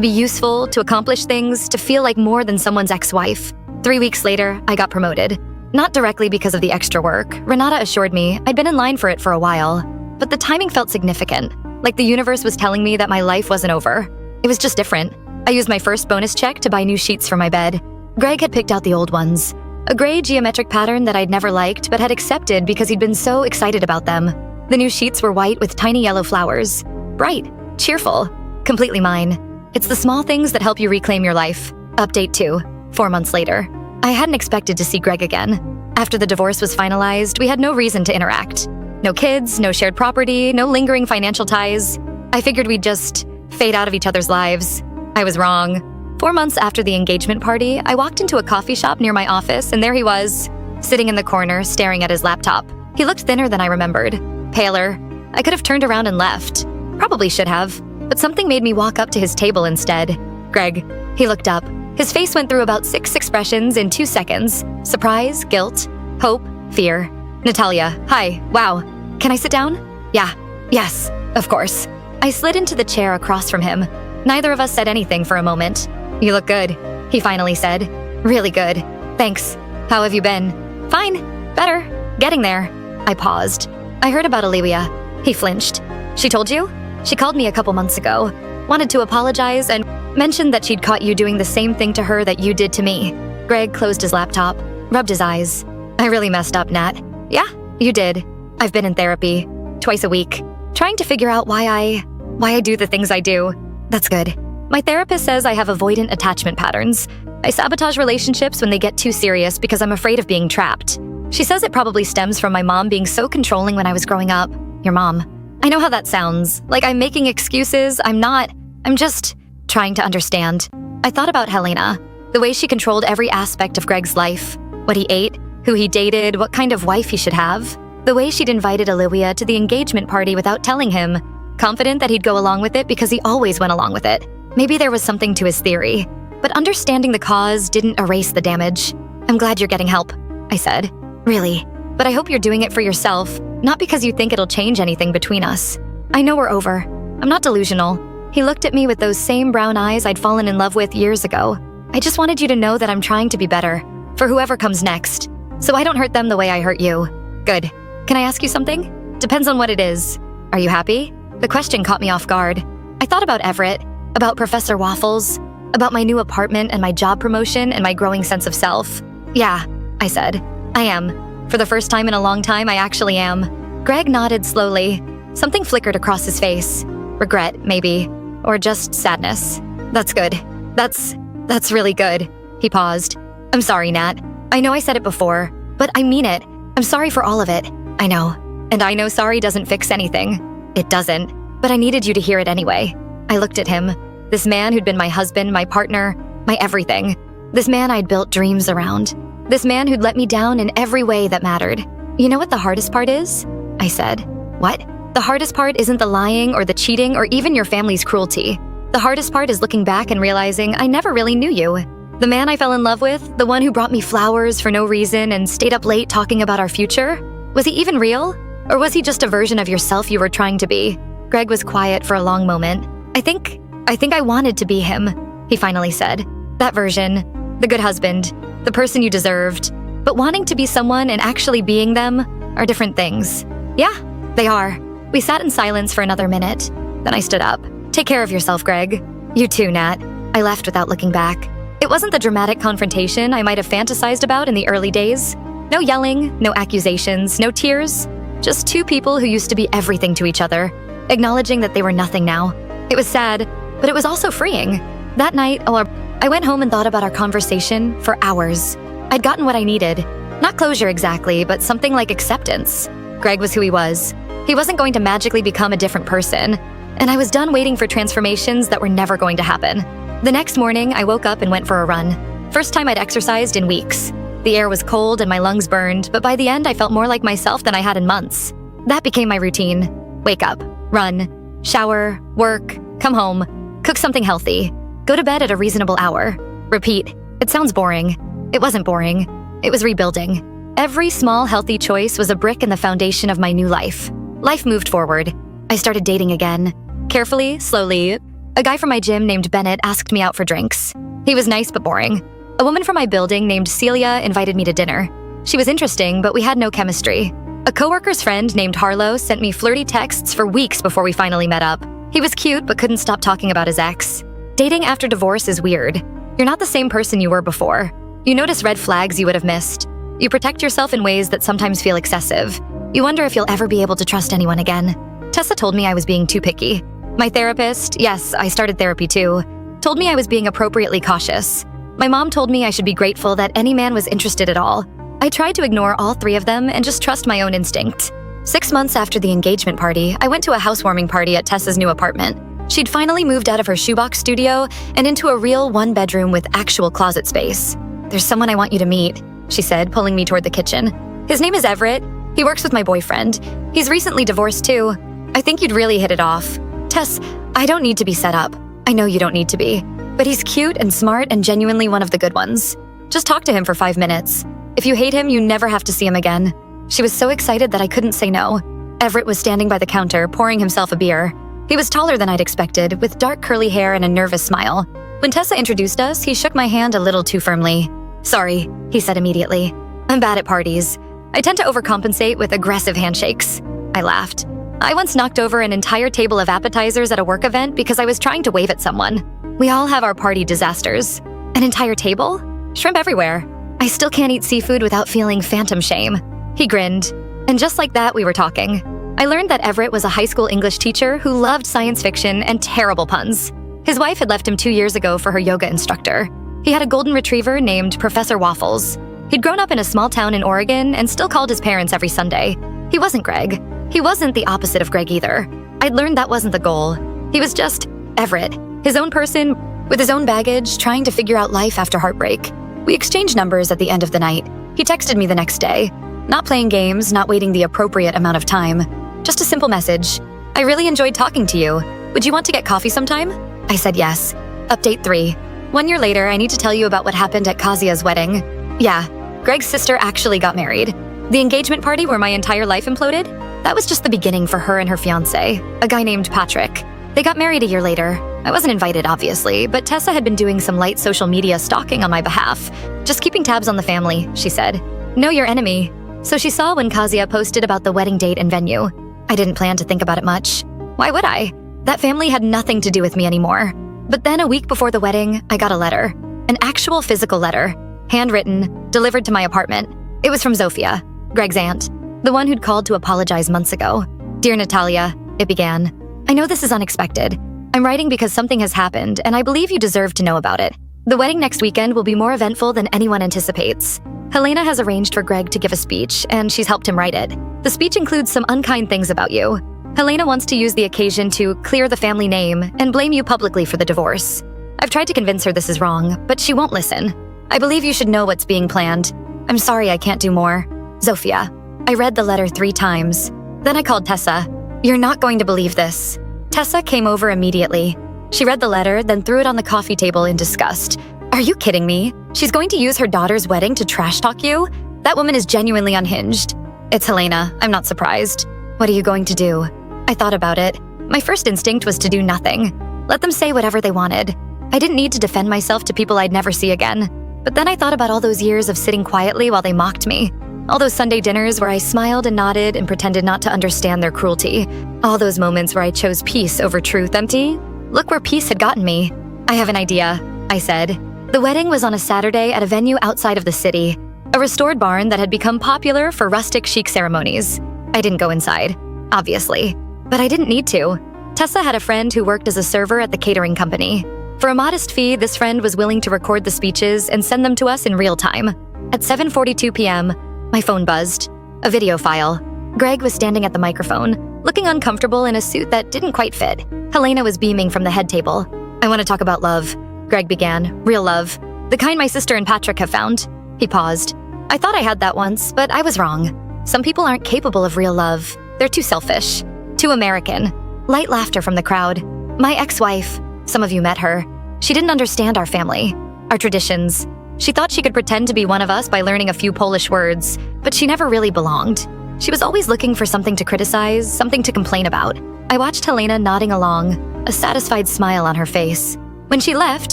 be useful, to accomplish things, to feel like more than someone's ex-wife. 3 weeks later, I got promoted. Not directly because of the extra work. Renata assured me I'd been in line for it for a while. But the timing felt significant, like the universe was telling me that my life wasn't over. It was just different. I used my first bonus check to buy new sheets for my bed. Greg had picked out the old ones. A gray geometric pattern that I'd never liked but had accepted because he'd been so excited about them. The new sheets were white with tiny yellow flowers. Bright, cheerful, completely mine. It's the small things that help you reclaim your life. Update 2, 4 months later. I hadn't expected to see Greg again. After the divorce was finalized, we had no reason to interact. No kids, no shared property, no lingering financial ties. I figured we'd just fade out of each other's lives. I was wrong. 4 months after the engagement party, I walked into a coffee shop near my office, and there he was, sitting in the corner, staring at his laptop. He looked thinner than I remembered, paler. I could have turned around and left. Probably should have, but something made me walk up to his table instead. Greg. He looked up. His face went through about 6 expressions in 2 seconds. Surprise, guilt, hope, fear. Natalia, hi, wow. Can I sit down? Yeah, yes, of course. I slid into the chair across from him. Neither of us said anything for a moment. You look good, he finally said. Really good. Thanks. How have you been? Fine. Better. Getting there. I paused. I heard about Olivia. He flinched. She told you? She called me a couple months ago. Wanted to apologize and mentioned that she'd caught you doing the same thing to her that you did to me. Greg closed his laptop, rubbed his eyes. I really messed up, Nat. Yeah, you did. I've been in therapy, twice a week, trying to figure out why I do the things I do. That's good. My therapist says I have avoidant attachment patterns. I sabotage relationships when they get too serious because I'm afraid of being trapped. She says it probably stems from my mom being so controlling when I was growing up. Your mom. I know how that sounds. Like I'm making excuses. I'm not. I'm just trying to understand. I thought about Helena, the way she controlled every aspect of Greg's life, what he ate, who he dated, what kind of wife he should have, the way she'd invited Olivia to the engagement party without telling him, confident that he'd go along with it because he always went along with it. Maybe there was something to his theory, but understanding the cause didn't erase the damage. I'm glad you're getting help, I said. Really, but I hope you're doing it for yourself, not because you think it'll change anything between us. I know we're over. I'm not delusional. He looked at me with those same brown eyes I'd fallen in love with years ago. I just wanted you to know that I'm trying to be better, for whoever comes next, so I don't hurt them the way I hurt you. Good. Can I ask you something? Depends on what it is. Are you happy? The question caught me off guard. I thought about Everett, about Professor Waffles, about my new apartment and my job promotion and my growing sense of self. Yeah, I said. I am. For the first time in a long time, I actually am. Greg nodded slowly. Something flickered across his face. Regret, maybe. Or just sadness. That's good. That's really good. He paused. I'm sorry, Nat. I know I said it before, but I mean it. I'm sorry for all of it. I know. And I know sorry doesn't fix anything. It doesn't. But I needed you to hear it anyway. I looked at him. This man who'd been my husband, my partner, my everything. This man I'd built dreams around. This man who'd let me down in every way that mattered. You know what the hardest part is? I said. What? The hardest part isn't the lying or the cheating or even your family's cruelty. The hardest part is looking back and realizing I never really knew you. The man I fell in love with, the one who brought me flowers for no reason and stayed up late talking about our future, was he even real? Or was he just a version of yourself you were trying to be? Greg was quiet for a long moment. I think I wanted to be him, he finally said. That version, the good husband, the person you deserved. But wanting to be someone and actually being them are different things. Yeah, they are. We sat in silence for another minute. Then I stood up. Take care of yourself, Greg. You too, Nat. I left without looking back. It wasn't the dramatic confrontation I might have fantasized about in the early days. No yelling, no accusations, no tears. Just two people who used to be everything to each other, acknowledging that they were nothing now. It was sad, but it was also freeing. That night, I went home and thought about our conversation for hours. I'd gotten what I needed. Not closure exactly, but something like acceptance. Greg was who he was. He wasn't going to magically become a different person. And I was done waiting for transformations that were never going to happen. The next morning, I woke up and went for a run. First time I'd exercised in weeks. The air was cold and my lungs burned, but by the end I felt more like myself than I had in months. That became my routine. Wake up, run, shower, work, come home, cook something healthy, go to bed at a reasonable hour. Repeat. It sounds boring. It wasn't boring. It was rebuilding. Every small healthy choice was a brick in the foundation of my new life. Life moved forward. I started dating again. Carefully, slowly. A guy from my gym named Bennett asked me out for drinks. He was nice but boring. A woman from my building named Celia invited me to dinner. She was interesting, but we had no chemistry. A coworker's friend named Harlow sent me flirty texts for weeks before we finally met up. He was cute but couldn't stop talking about his ex. Dating after divorce is weird. You're not the same person you were before. You notice red flags you would have missed. You protect yourself in ways that sometimes feel excessive. You wonder if you'll ever be able to trust anyone again. Tessa told me I was being too picky. My therapist, yes, I started therapy too, told me I was being appropriately cautious. My mom told me I should be grateful that any man was interested at all. I tried to ignore all three of them and just trust my own instinct. 6 months after the engagement party, I went to a housewarming party at Tessa's new apartment. She'd finally moved out of her shoebox studio and into a real one-bedroom with actual closet space. There's someone I want you to meet, she said, pulling me toward the kitchen. His name is Everett. He works with my boyfriend. He's recently divorced too. I think you'd really hit it off. Tess, I don't need to be set up. I know you don't need to be. But he's cute and smart and genuinely one of the good ones. Just talk to him for 5 minutes. If you hate him, you never have to see him again. She was so excited that I couldn't say no. Everett was standing by the counter, pouring himself a beer. He was taller than I'd expected, with dark curly hair and a nervous smile. When Tessa introduced us, he shook my hand a little too firmly. Sorry, he said immediately. I'm bad at parties. I tend to overcompensate with aggressive handshakes. I laughed. I once knocked over an entire table of appetizers at a work event because I was trying to wave at someone. We all have our party disasters. An entire table? Shrimp everywhere. I still can't eat seafood without feeling phantom shame. He grinned. And just like that, we were talking. I learned that Everett was a high school English teacher who loved science fiction and terrible puns. His wife had left him 2 years ago for her yoga instructor. He had a golden retriever named Professor Waffles. He'd grown up in a small town in Oregon and still called his parents every Sunday. He wasn't Greg. He wasn't the opposite of Greg either. I'd learned that wasn't the goal. He was just Everett, his own person, with his own baggage, trying to figure out life after heartbreak. We exchanged numbers at the end of the night. He texted me the next day. Not playing games, not waiting the appropriate amount of time. Just a simple message. I really enjoyed talking to you. Would you want to get coffee sometime? I said yes. Update 3. 1 year later, I need to tell you about what happened at Kazia's wedding. Yeah, Greg's sister actually got married. The engagement party where my entire life imploded? That was just the beginning for her and her fiancé, a guy named Patrick. They got married a year later. I wasn't invited, obviously, but Tessa had been doing some light social media stalking on my behalf. Just keeping tabs on the family, she said. Know your enemy. So she saw when Kazia posted about the wedding date and venue. I didn't plan to think about it much. Why would I? That family had nothing to do with me anymore. But then a week before the wedding, I got a letter. An actual physical letter. Handwritten, delivered to my apartment. It was from Zofia, Greg's aunt, the one who'd called to apologize months ago. Dear Natalia, it began. I know this is unexpected. I'm writing because something has happened, and I believe you deserve to know about it. The wedding next weekend will be more eventful than anyone anticipates. Helena has arranged for Greg to give a speech, and she's helped him write it. The speech includes some unkind things about you. Helena wants to use the occasion to clear the family name and blame you publicly for the divorce. I've tried to convince her this is wrong, but she won't listen. I believe you should know what's being planned. I'm sorry I can't do more. Zofia. I read the letter 3 times. Then I called Tessa. You're not going to believe this. Tessa came over immediately. She read the letter, then threw it on the coffee table in disgust. Are you kidding me? She's going to use her daughter's wedding to trash talk you? That woman is genuinely unhinged. It's Helena. I'm not surprised. What are you going to do? I thought about it. My first instinct was to do nothing. Let them say whatever they wanted. I didn't need to defend myself to people I'd never see again. But then I thought about all those years of sitting quietly while they mocked me. All those Sunday dinners where I smiled and nodded and pretended not to understand their cruelty. All those moments where I chose peace over truth. Empty? Look where peace had gotten me. I have an idea, I said. The wedding was on a Saturday at a venue outside of the city, a restored barn that had become popular for rustic chic ceremonies. I didn't go inside, obviously, but I didn't need to. Tessa had a friend who worked as a server at the catering company. For a modest fee, this friend was willing to record the speeches and send them to us in real time. At 7:42 p.m., my phone buzzed. A video file. Greg was standing at the microphone, looking uncomfortable in a suit that didn't quite fit. Helena was beaming from the head table. I want to talk about love, Greg began. Real love. The kind my sister and Patrick have found. He paused. I thought I had that once, but I was wrong. Some people aren't capable of real love. They're too selfish. Too American. Light laughter from the crowd. My ex-wife. Some of you met her. She didn't understand our family, our traditions. She thought she could pretend to be one of us by learning a few Polish words, but she never really belonged. She was always looking for something to criticize, something to complain about. I watched Helena nodding along, a satisfied smile on her face. When she left,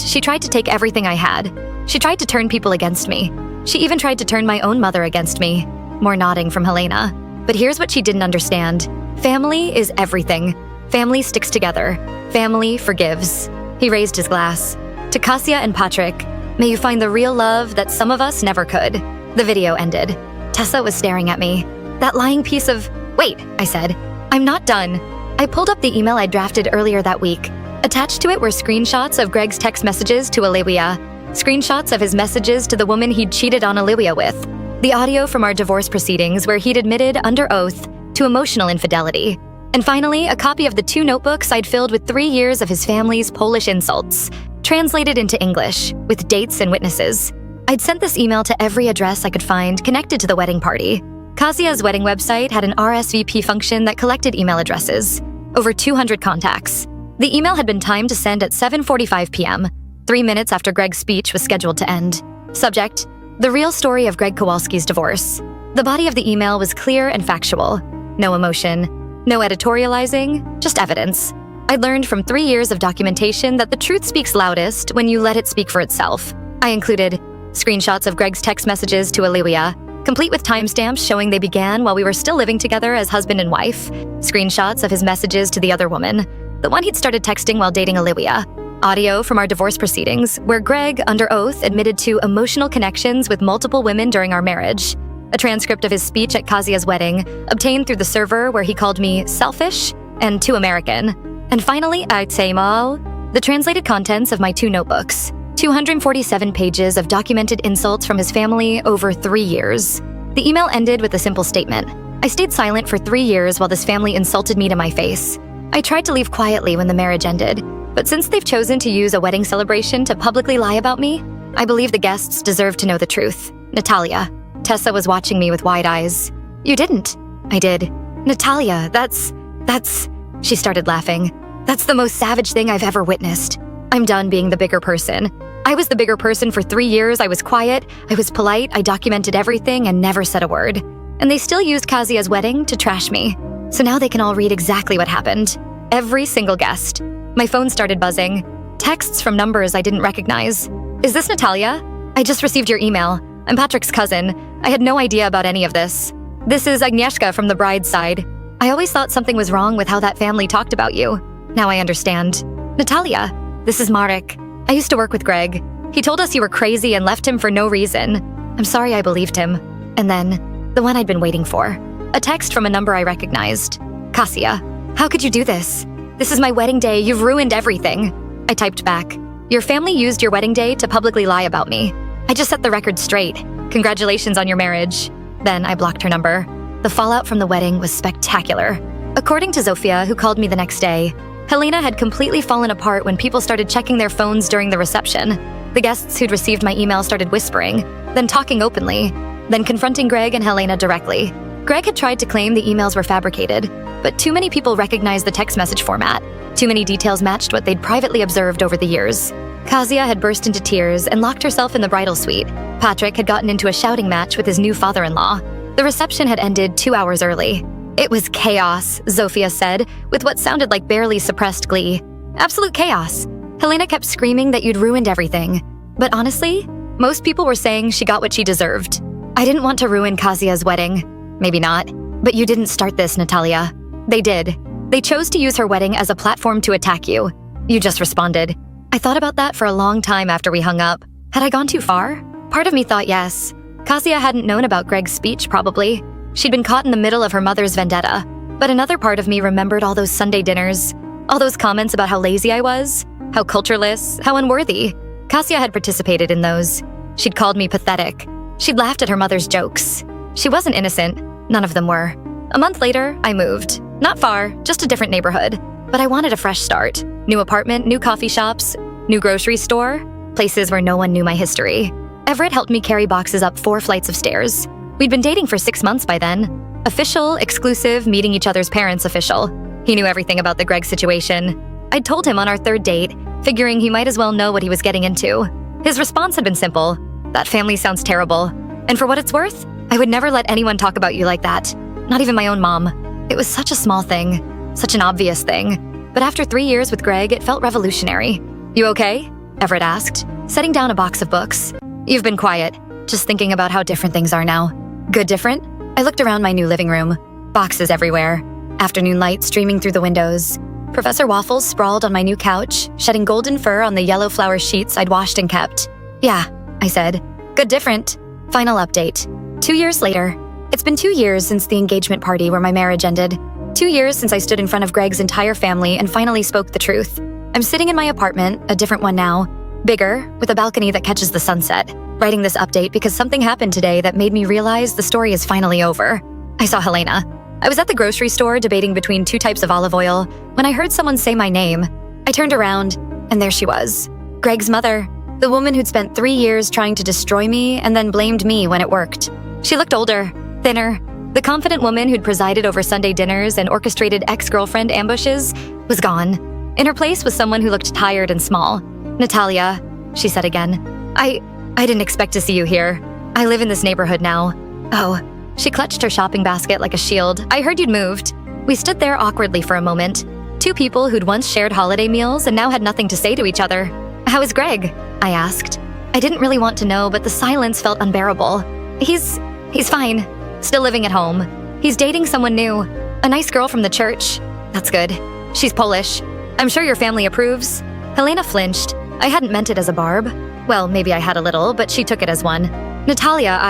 she tried to take everything I had. She tried to turn people against me. She even tried to turn my own mother against me. More nodding from Helena. But here's what she didn't understand. Family is everything. Family sticks together. Family forgives. He raised his glass. To Kasia and Patrick, may you find the real love that some of us never could. The video ended. Tessa was staring at me. That lying piece of... Wait, I said. I'm not done. I pulled up the email I drafted earlier that week. Attached to it were screenshots of Greg's text messages to Olivia. Screenshots of his messages to the woman he'd cheated on Olivia with. The audio from our divorce proceedings where he'd admitted under oath to emotional infidelity. And finally, a copy of the 2 notebooks I'd filled with 3 years of his family's Polish insults, translated into English, with dates and witnesses. I'd sent this email to every address I could find connected to the wedding party. Kasia's wedding website had an RSVP function that collected email addresses. Over 200 contacts. The email had been timed to send at 7:45 p.m., 3 minutes after Greg's speech was scheduled to end. Subject: the real story of Greg Kowalski's divorce. The body of the email was clear and factual. No emotion. No editorializing, just evidence. I learned from 3 years of documentation that the truth speaks loudest when you let it speak for itself. I included screenshots of Greg's text messages to Olivia, complete with timestamps showing they began while we were still living together as husband and wife, screenshots of his messages to the other woman, the one he'd started texting while dating Olivia, audio from our divorce proceedings where Greg, under oath, admitted to emotional connections with multiple women during our marriage, a transcript of his speech at Kasia's wedding, obtained through the server where he called me selfish and too American. And finally, I'd say the translated contents of my 2 notebooks, 247 pages of documented insults from his family over 3 years. The email ended with a simple statement. I stayed silent for 3 years while this family insulted me to my face. I tried to leave quietly when the marriage ended, but since they've chosen to use a wedding celebration to publicly lie about me, I believe the guests deserve to know the truth. Natalia. Tessa was watching me with wide eyes. You didn't. I did. Natalia, that's... She started laughing. That's the most savage thing I've ever witnessed. I'm done being the bigger person. I was the bigger person for 3 years. I was quiet, I was polite, I documented everything and never said a word. And they still used Kazia's wedding to trash me. So now they can all read exactly what happened. Every single guest. My phone started buzzing. Texts from numbers I didn't recognize. Is this Natalia? I just received your email. I'm Patrick's cousin. I had no idea about any of this. This is Agnieszka from the bride's side. I always thought something was wrong with how that family talked about you. Now I understand. Natalia, this is Marek. I used to work with Greg. He told us you were crazy and left him for no reason. I'm sorry I believed him. And then, the one I'd been waiting for. A text from a number I recognized. Kasia, how could you do this? This is my wedding day. You've ruined everything. I typed back. Your family used your wedding day to publicly lie about me. I just set the record straight. Congratulations on your marriage. Then I blocked her number. The fallout from the wedding was spectacular. According to Zofia, who called me the next day, Helena had completely fallen apart when people started checking their phones during the reception. The guests who'd received my email started whispering, then talking openly, then confronting Greg and Helena directly. Greg had tried to claim the emails were fabricated, but too many people recognized the text message format. Too many details matched what they'd privately observed over the years. Kasia had burst into tears and locked herself in the bridal suite. Patrick had gotten into a shouting match with his new father-in-law. The reception had ended 2 hours early. It was chaos, Zofia said, with what sounded like barely suppressed glee. Absolute chaos. Helena kept screaming that you'd ruined everything. But honestly, most people were saying she got what she deserved. I didn't want to ruin Kasia's wedding. Maybe not. But you didn't start this, Natalia. They did. They chose to use her wedding as a platform to attack you. You just responded. I thought about that for a long time after we hung up. Had I gone too far? Part of me thought yes. Kasia hadn't known about Greg's speech, probably. She'd been caught in the middle of her mother's vendetta. But another part of me remembered all those Sunday dinners, all those comments about how lazy I was, how cultureless, how unworthy. Kasia had participated in those. She'd called me pathetic. She'd laughed at her mother's jokes. She wasn't innocent. None of them were. A month later, I moved. Not far, just a different neighborhood. But I wanted a fresh start. New apartment, new coffee shops, new grocery store, places where no one knew my history. Everett helped me carry boxes up 4 flights of stairs. We'd been dating for 6 months by then. Official, exclusive, meeting each other's parents official. He knew everything about the Greg situation. I'd told him on our 3rd date, figuring he might as well know what he was getting into. His response had been simple. That family sounds terrible. And for what it's worth, I would never let anyone talk about you like that. Not even my own mom. It was such a small thing. Such an obvious thing. But after 3 years with Greg, it felt revolutionary. You okay? Everett asked, setting down a box of books. You've been quiet, just thinking about how different things are now. Good different? I looked around my new living room. Boxes everywhere. Afternoon light streaming through the windows. Professor Waffles sprawled on my new couch, shedding golden fur on the yellow flower sheets I'd washed and kept. Yeah, I said. Good different. Final update. 2 years later. It's been 2 years since the engagement party where my marriage ended. 2 years since I stood in front of Greg's entire family and finally spoke the truth. I'm sitting in my apartment, a different one now. Bigger, with a balcony that catches the sunset. Writing this update because something happened today that made me realize the story is finally over. I saw Helena. I was at the grocery store debating between 2 types of olive oil when I heard someone say my name. I turned around, and there she was. Greg's mother. The woman who'd spent 3 years trying to destroy me and then blamed me when it worked. She looked older, thinner. The confident woman who'd presided over Sunday dinners and orchestrated ex-girlfriend ambushes was gone. In her place was someone who looked tired and small. Natalia, she said again. I didn't expect to see you here. I live in this neighborhood now. Oh, she clutched her shopping basket like a shield. I heard you'd moved. We stood there awkwardly for a moment. 2 people who'd once shared holiday meals and now had nothing to say to each other. How is Greg? I asked. I didn't really want to know, but the silence felt unbearable. He's fine. Still living at home. He's dating someone new. A nice girl from the church. That's good. She's Polish. I'm sure your family approves. Helena flinched. I hadn't meant it as a barb. Well, maybe I had a little, but she took it as one. Natalia,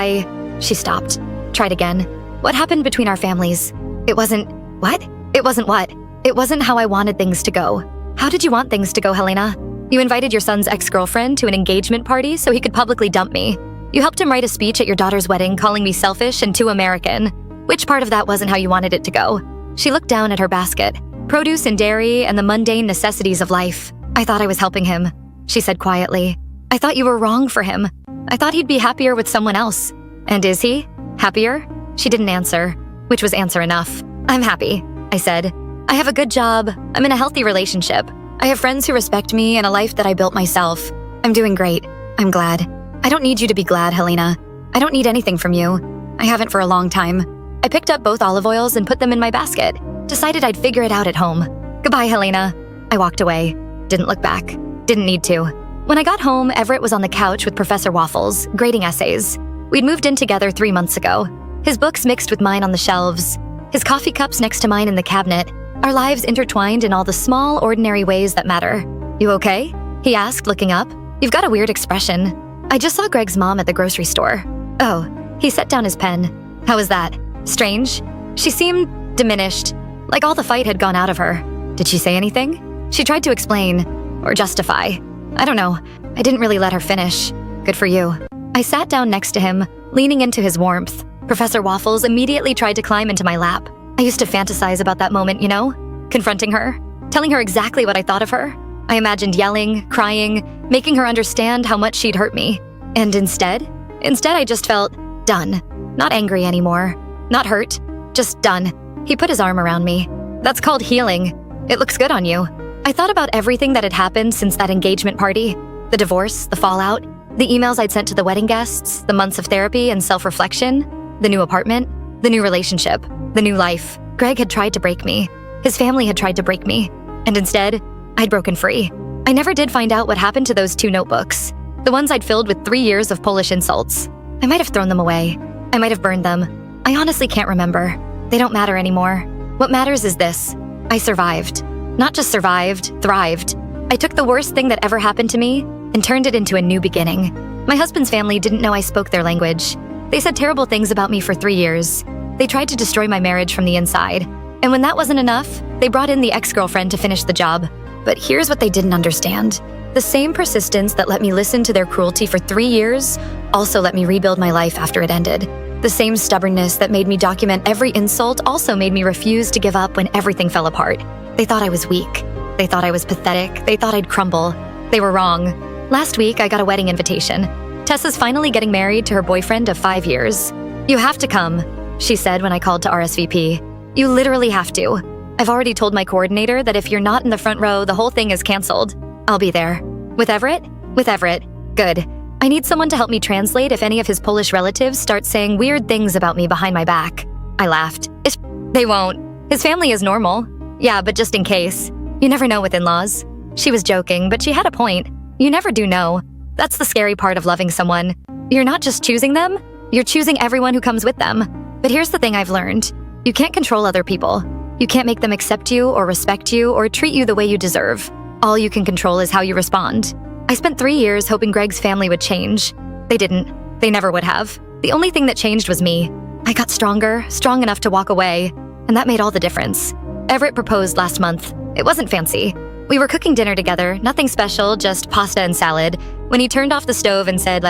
She stopped. Tried again. What happened between our families? It wasn't... What? It wasn't what? It wasn't how I wanted things to go. How did you want things to go, Helena? You invited your son's ex-girlfriend to an engagement party so he could publicly dump me. You helped him write a speech at your daughter's wedding calling me selfish and too American. Which part of that wasn't how you wanted it to go? She looked down at her basket. Produce and dairy and the mundane necessities of life. I thought I was helping him, she said quietly. I thought you were wrong for him. I thought he'd be happier with someone else. And is he? Happier? She didn't answer, which was answer enough. I'm happy, I said. I have a good job. I'm in a healthy relationship. I have friends who respect me and a life that I built myself. I'm doing great. I'm glad. I don't need you to be glad, Helena. I don't need anything from you. I haven't for a long time. I picked up both olive oils and put them in my basket. Decided I'd figure it out at home. Goodbye, Helena. I walked away. Didn't look back. Didn't need to. When I got home, Everett was on the couch with Professor Waffles, grading essays. We'd moved in together 3 months ago. His books mixed with mine on the shelves. His coffee cups next to mine in the cabinet. Our lives intertwined in all the small, ordinary ways that matter. You okay? He asked, looking up. You've got a weird expression. I just saw Greg's mom at the grocery store. Oh, he set down his pen. How was that? Strange? She seemed diminished, like all the fight had gone out of her. Did she say anything? She tried to explain, or justify. I don't know. I didn't really let her finish. Good for you. I sat down next to him, leaning into his warmth. Professor Waffles immediately tried to climb into my lap. I used to fantasize about that moment, you know? Confronting her, telling her exactly what I thought of her. I imagined yelling, crying, making her understand how much she'd hurt me. And instead I just felt done. Not angry anymore. Not hurt. Just done. He put his arm around me. That's called healing. It looks good on you. I thought about everything that had happened since that engagement party. The divorce, the fallout, the emails I'd sent to the wedding guests, the months of therapy and self-reflection, the new apartment, the new relationship, the new life. Greg had tried to break me. His family had tried to break me. And instead, I'd broken free. I never did find out what happened to those 2 notebooks. The ones I'd filled with 3 years of Polish insults. I might have thrown them away. I might have burned them. I honestly can't remember. They don't matter anymore. What matters is this. I survived. Not just survived, thrived. I took the worst thing that ever happened to me and turned it into a new beginning. My husband's family didn't know I spoke their language. They said terrible things about me for 3 years. They tried to destroy my marriage from the inside. And when that wasn't enough, they brought in the ex-girlfriend to finish the job. But here's what they didn't understand. The same persistence that let me listen to their cruelty for 3 years also let me rebuild my life after it ended. The same stubbornness that made me document every insult also made me refuse to give up when everything fell apart. They thought I was weak. They thought I was pathetic. They thought I'd crumble. They were wrong. Last week, I got a wedding invitation. Tessa's finally getting married to her boyfriend of 5 years. You have to come, she said when I called to RSVP. You literally have to. I've already told my coordinator that if you're not in the front row, the whole thing is canceled. I'll be there. With Everett? With Everett. Good. I need someone to help me translate if any of his Polish relatives start saying weird things about me behind my back. I laughed. They won't. His family is normal. Yeah, but just in case. You never know with in-laws. She was joking, but she had a point. You never do know. That's the scary part of loving someone. You're not just choosing them, you're choosing everyone who comes with them. But here's the thing I've learned. You can't control other people. You can't make them accept you or respect you or treat you the way you deserve. All you can control is how you respond. I spent 3 years hoping Greg's family would change. They didn't. They never would have. The only thing that changed was me. I got stronger, strong enough to walk away, and that made all the difference. Everett proposed last month. It wasn't fancy. We were cooking dinner together, nothing special, just pasta and salad, when he turned off the stove and said,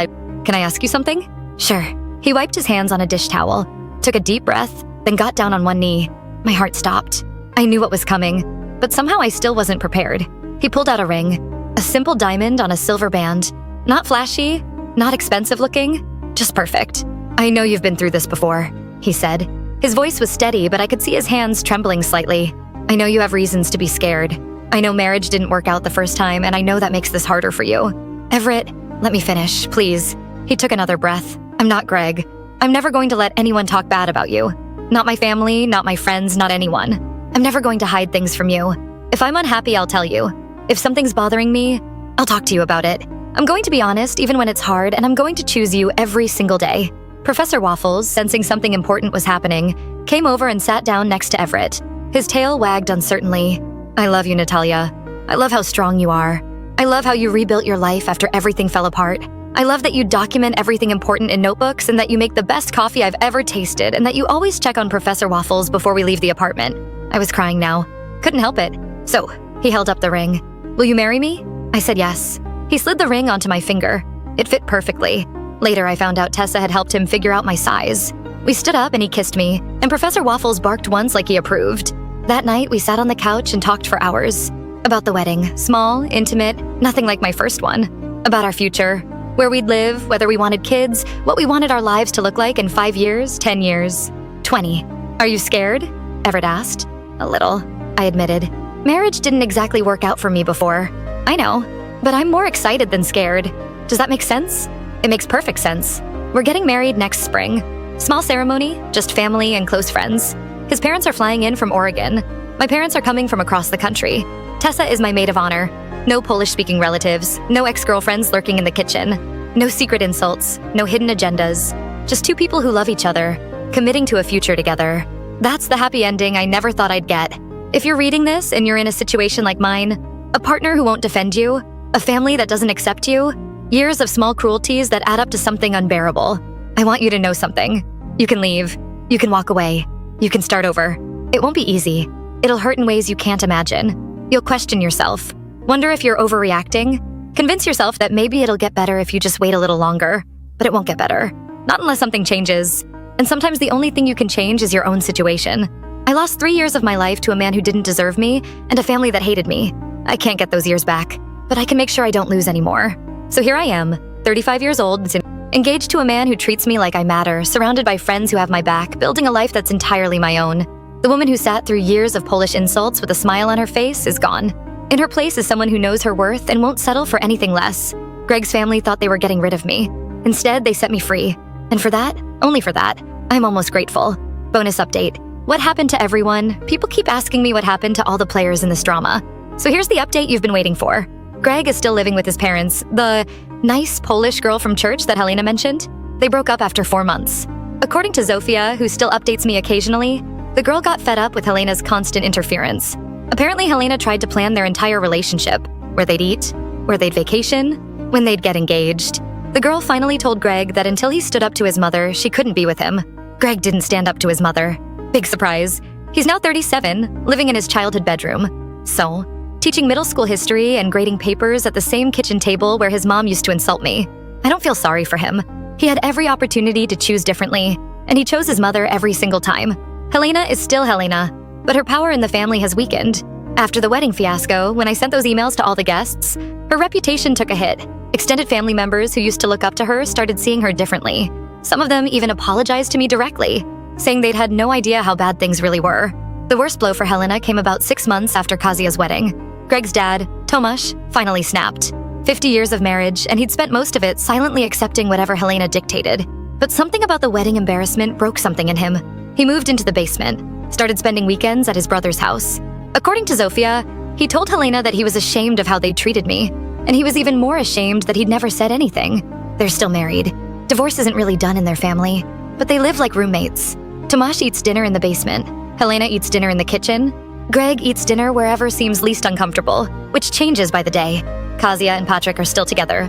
can I ask you something? Sure. He wiped his hands on a dish towel, took a deep breath, then got down on one knee. My heart stopped. I knew what was coming, but somehow I still wasn't prepared. He pulled out a ring, a simple diamond on a silver band. Not flashy, not expensive looking, just perfect. I know you've been through this before, he said. His voice was steady, but I could see his hands trembling slightly. I know you have reasons to be scared. I know marriage didn't work out the first time, and I know that makes this harder for you. Everett, let me finish, please. He took another breath. I'm not Greg. I'm never going to let anyone talk bad about you. Not my family, not my friends, not anyone. I'm never going to hide things from you. If I'm unhappy, I'll tell you. If something's bothering me, I'll talk to you about it. I'm going to be honest even when it's hard, and I'm going to choose you every single day. Professor Waffles, sensing something important was happening, came over and sat down next to Everett. His tail wagged uncertainly. I love you, Natalia. I love how strong you are. I love how you rebuilt your life after everything fell apart. I love that you document everything important in notebooks and that you make the best coffee I've ever tasted and that you always check on Professor Waffles before we leave the apartment. I was crying now. Couldn't help it. So, he held up the ring. Will you marry me? I said yes. He slid the ring onto my finger. It fit perfectly. Later, I found out Tessa had helped him figure out my size. We stood up and he kissed me, and Professor Waffles barked once like he approved. That night, we sat on the couch and talked for hours. About the wedding, small, intimate, nothing like my first one. About our future, where we'd live, whether we wanted kids, what we wanted our lives to look like in 5 years, 10 years, 20. Are you scared? Everett asked. A little, I admitted. Marriage didn't exactly work out for me before. I know, but I'm more excited than scared. Does that make sense? It makes perfect sense. We're getting married next spring. Small ceremony, just family and close friends. His parents are flying in from Oregon. My parents are coming from across the country. Tessa is my maid of honor. No Polish-speaking relatives, no ex-girlfriends lurking in the kitchen. No secret insults, no hidden agendas. Just two people who love each other, committing to a future together. That's the happy ending I never thought I'd get. If you're reading this and you're in a situation like mine, a partner who won't defend you, a family that doesn't accept you, years of small cruelties that add up to something unbearable, I want you to know something. You can leave. You can walk away. You can start over. It won't be easy. It'll hurt in ways you can't imagine. You'll question yourself. Wonder if you're overreacting. Convince yourself that maybe it'll get better if you just wait a little longer. But it won't get better. Not unless something changes. And sometimes the only thing you can change is your own situation. I lost 3 years of my life to a man who didn't deserve me and a family that hated me. I can't get those years back, but I can make sure I don't lose anymore. So here I am, 35 years old, engaged to a man who treats me like I matter, surrounded by friends who have my back, building a life that's entirely my own. The woman who sat through years of Polish insults with a smile on her face is gone. In her place is someone who knows her worth and won't settle for anything less. Greg's family thought they were getting rid of me. Instead, they set me free. And for that, only for that, I'm almost grateful. Bonus update. What happened to everyone? People keep asking me what happened to all the players in this drama. So here's the update you've been waiting for. Greg is still living with his parents, the nice Polish girl from church that Helena mentioned. They broke up after 4 months. According to Zofia, who still updates me occasionally, the girl got fed up with Helena's constant interference. Apparently, Helena tried to plan their entire relationship, where they'd eat, where they'd vacation, when they'd get engaged. The girl finally told Greg that until he stood up to his mother, she couldn't be with him. Greg didn't stand up to his mother. Big surprise. He's now 37, living in his childhood bedroom. So, teaching middle school history and grading papers at the same kitchen table where his mom used to insult me. I don't feel sorry for him. He had every opportunity to choose differently, and he chose his mother every single time. Helena is still Helena, but her power in the family has weakened. After the wedding fiasco, when I sent those emails to all the guests, her reputation took a hit. Extended family members who used to look up to her started seeing her differently. Some of them even apologized to me directly, saying they'd had no idea how bad things really were. The worst blow for Helena came about 6 months after Kazia's wedding. Greg's dad, Tomasz, finally snapped. 50 years of marriage, and he'd spent most of it silently accepting whatever Helena dictated. But something about the wedding embarrassment broke something in him. He moved into the basement, started spending weekends at his brother's house. According to Zofia, he told Helena that he was ashamed of how they treated me, and he was even more ashamed that he'd never said anything. They're still married. Divorce isn't really done in their family, but they live like roommates. Tomasz eats dinner in the basement. Helena eats dinner in the kitchen. Greg eats dinner wherever seems least uncomfortable, which changes by the day. Kazia and Patrick are still together.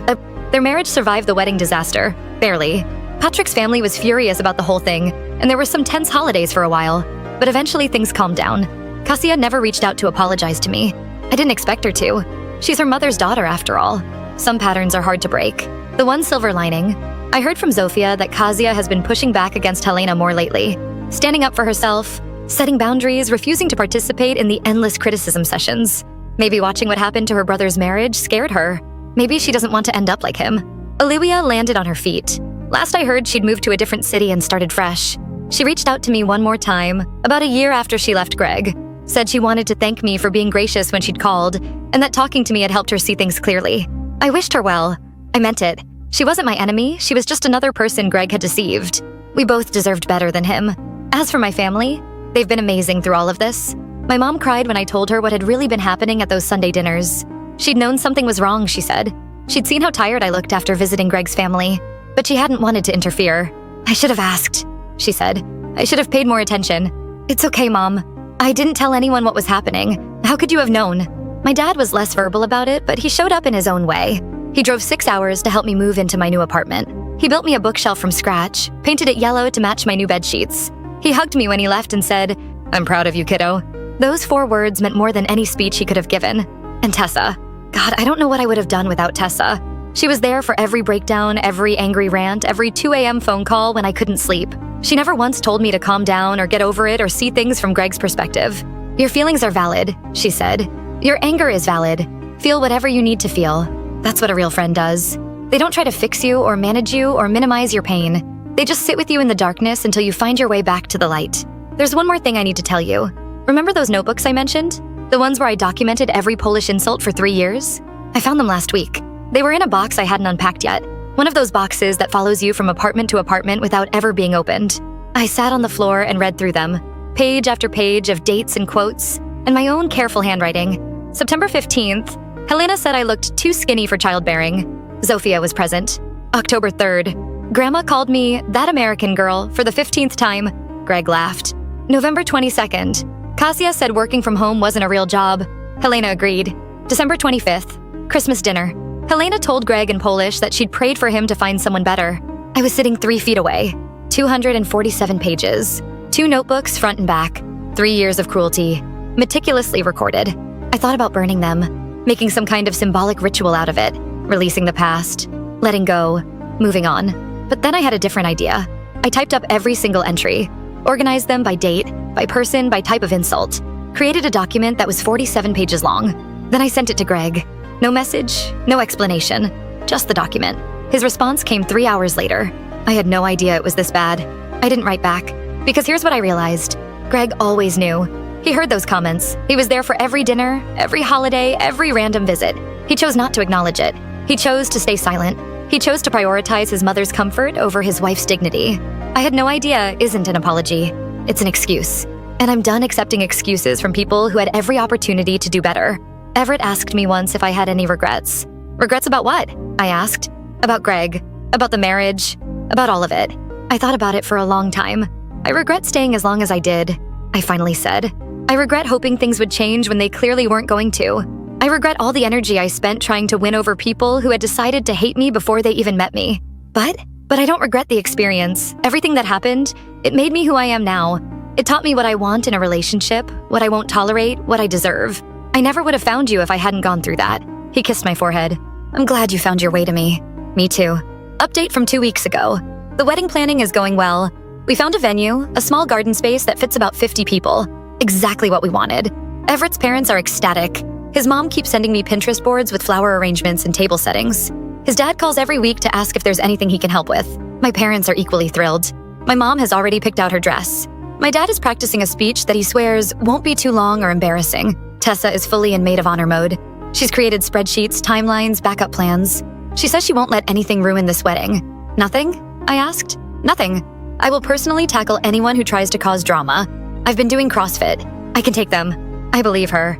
Their marriage survived the wedding disaster. Barely. Patrick's family was furious about the whole thing, and there were some tense holidays for a while. But eventually things calmed down. Kazia never reached out to apologize to me. I didn't expect her to. She's her mother's daughter, after all. Some patterns are hard to break. The one silver lining, I heard from Zofia that Kazia has been pushing back against Helena more lately, standing up for herself, setting boundaries, refusing to participate in the endless criticism sessions. Maybe watching what happened to her brother's marriage scared her. Maybe she doesn't want to end up like him. Olivia landed on her feet. Last I heard, she'd moved to a different city and started fresh. She reached out to me one more time, about a year after she left Greg. Said she wanted to thank me for being gracious when she'd called, and that talking to me had helped her see things clearly. I wished her well. I meant it. She wasn't my enemy, she was just another person Greg had deceived. We both deserved better than him. As for my family, they've been amazing through all of this. My mom cried when I told her what had really been happening at those Sunday dinners. She'd known something was wrong, she said. She'd seen how tired I looked after visiting Greg's family, but she hadn't wanted to interfere. I should have asked, she said. I should have paid more attention. It's okay, Mom. I didn't tell anyone what was happening. How could you have known? My dad was less verbal about it, but he showed up in his own way. He drove 6 hours to help me move into my new apartment. He built me a bookshelf from scratch, painted it yellow to match my new bed sheets. He hugged me when he left and said, "I'm proud of you, kiddo." Those 4 words meant more than any speech he could have given. And Tessa. God, I don't know what I would have done without Tessa. She was there for every breakdown, every angry rant, every 2 a.m. phone call when I couldn't sleep. She never once told me to calm down or get over it or see things from Greg's perspective. Your feelings are valid, she said. Your anger is valid. Feel whatever you need to feel. That's what a real friend does. They don't try to fix you or manage you or minimize your pain. They just sit with you in the darkness until you find your way back to the light. There's one more thing I need to tell you. Remember those notebooks I mentioned? The ones where I documented every Polish insult for 3 years? I found them last week. They were in a box I hadn't unpacked yet. One of those boxes that follows you from apartment to apartment without ever being opened. I sat on the floor and read through them, page after page of dates and quotes, and my own careful handwriting. September 15th, Helena said I looked too skinny for childbearing. Zofia was present. October 3rd, Grandma called me that American girl for the 15th time. Greg laughed. November 22nd, Kasia said working from home wasn't a real job. Helena agreed. December 25th, Christmas dinner. Helena told Greg in Polish that she'd prayed for him to find someone better. I was sitting 3 feet away. 247 pages. 2 notebooks front and back. 3 years of cruelty. Meticulously recorded. I thought about burning them, making some kind of symbolic ritual out of it, releasing the past, letting go, moving on. But then I had a different idea. I typed up every single entry, organized them by date, by person, by type of insult, created a document that was 47 pages long. Then I sent it to Greg. No message, no explanation, just the document. His response came 3 hours later. I had no idea it was this bad. I didn't write back, because here's what I realized. Greg always knew. He heard those comments. He was there for every dinner, every holiday, every random visit. He chose not to acknowledge it. He chose to stay silent. He chose to prioritize his mother's comfort over his wife's dignity. I had no idea isn't an apology. It's an excuse. And I'm done accepting excuses from people who had every opportunity to do better. Everett asked me once if I had any regrets. Regrets about what? I asked. About Greg. About the marriage. About all of it. I thought about it for a long time. I regret staying as long as I did, I finally said. I regret hoping things would change when they clearly weren't going to. I regret all the energy I spent trying to win over people who had decided to hate me before they even met me. But I don't regret the experience. Everything that happened, it made me who I am now. It taught me what I want in a relationship, what I won't tolerate, what I deserve. I never would have found you if I hadn't gone through that. He kissed my forehead. I'm glad you found your way to me. Me too. Update from 2 weeks ago. The wedding planning is going well. We found a venue, a small garden space that fits about 50 people. Exactly what we wanted. Everett's parents are ecstatic. His mom keeps sending me Pinterest boards with flower arrangements and table settings. His dad calls every week to ask if there's anything he can help with. My parents are equally thrilled. My mom has already picked out her dress. My dad is practicing a speech that he swears won't be too long or embarrassing. Tessa is fully in maid of honor mode. She's created spreadsheets, timelines, backup plans. She says she won't let anything ruin this wedding. Nothing? I asked. Nothing. I will personally tackle anyone who tries to cause drama. I've been doing CrossFit. I can take them. I believe her.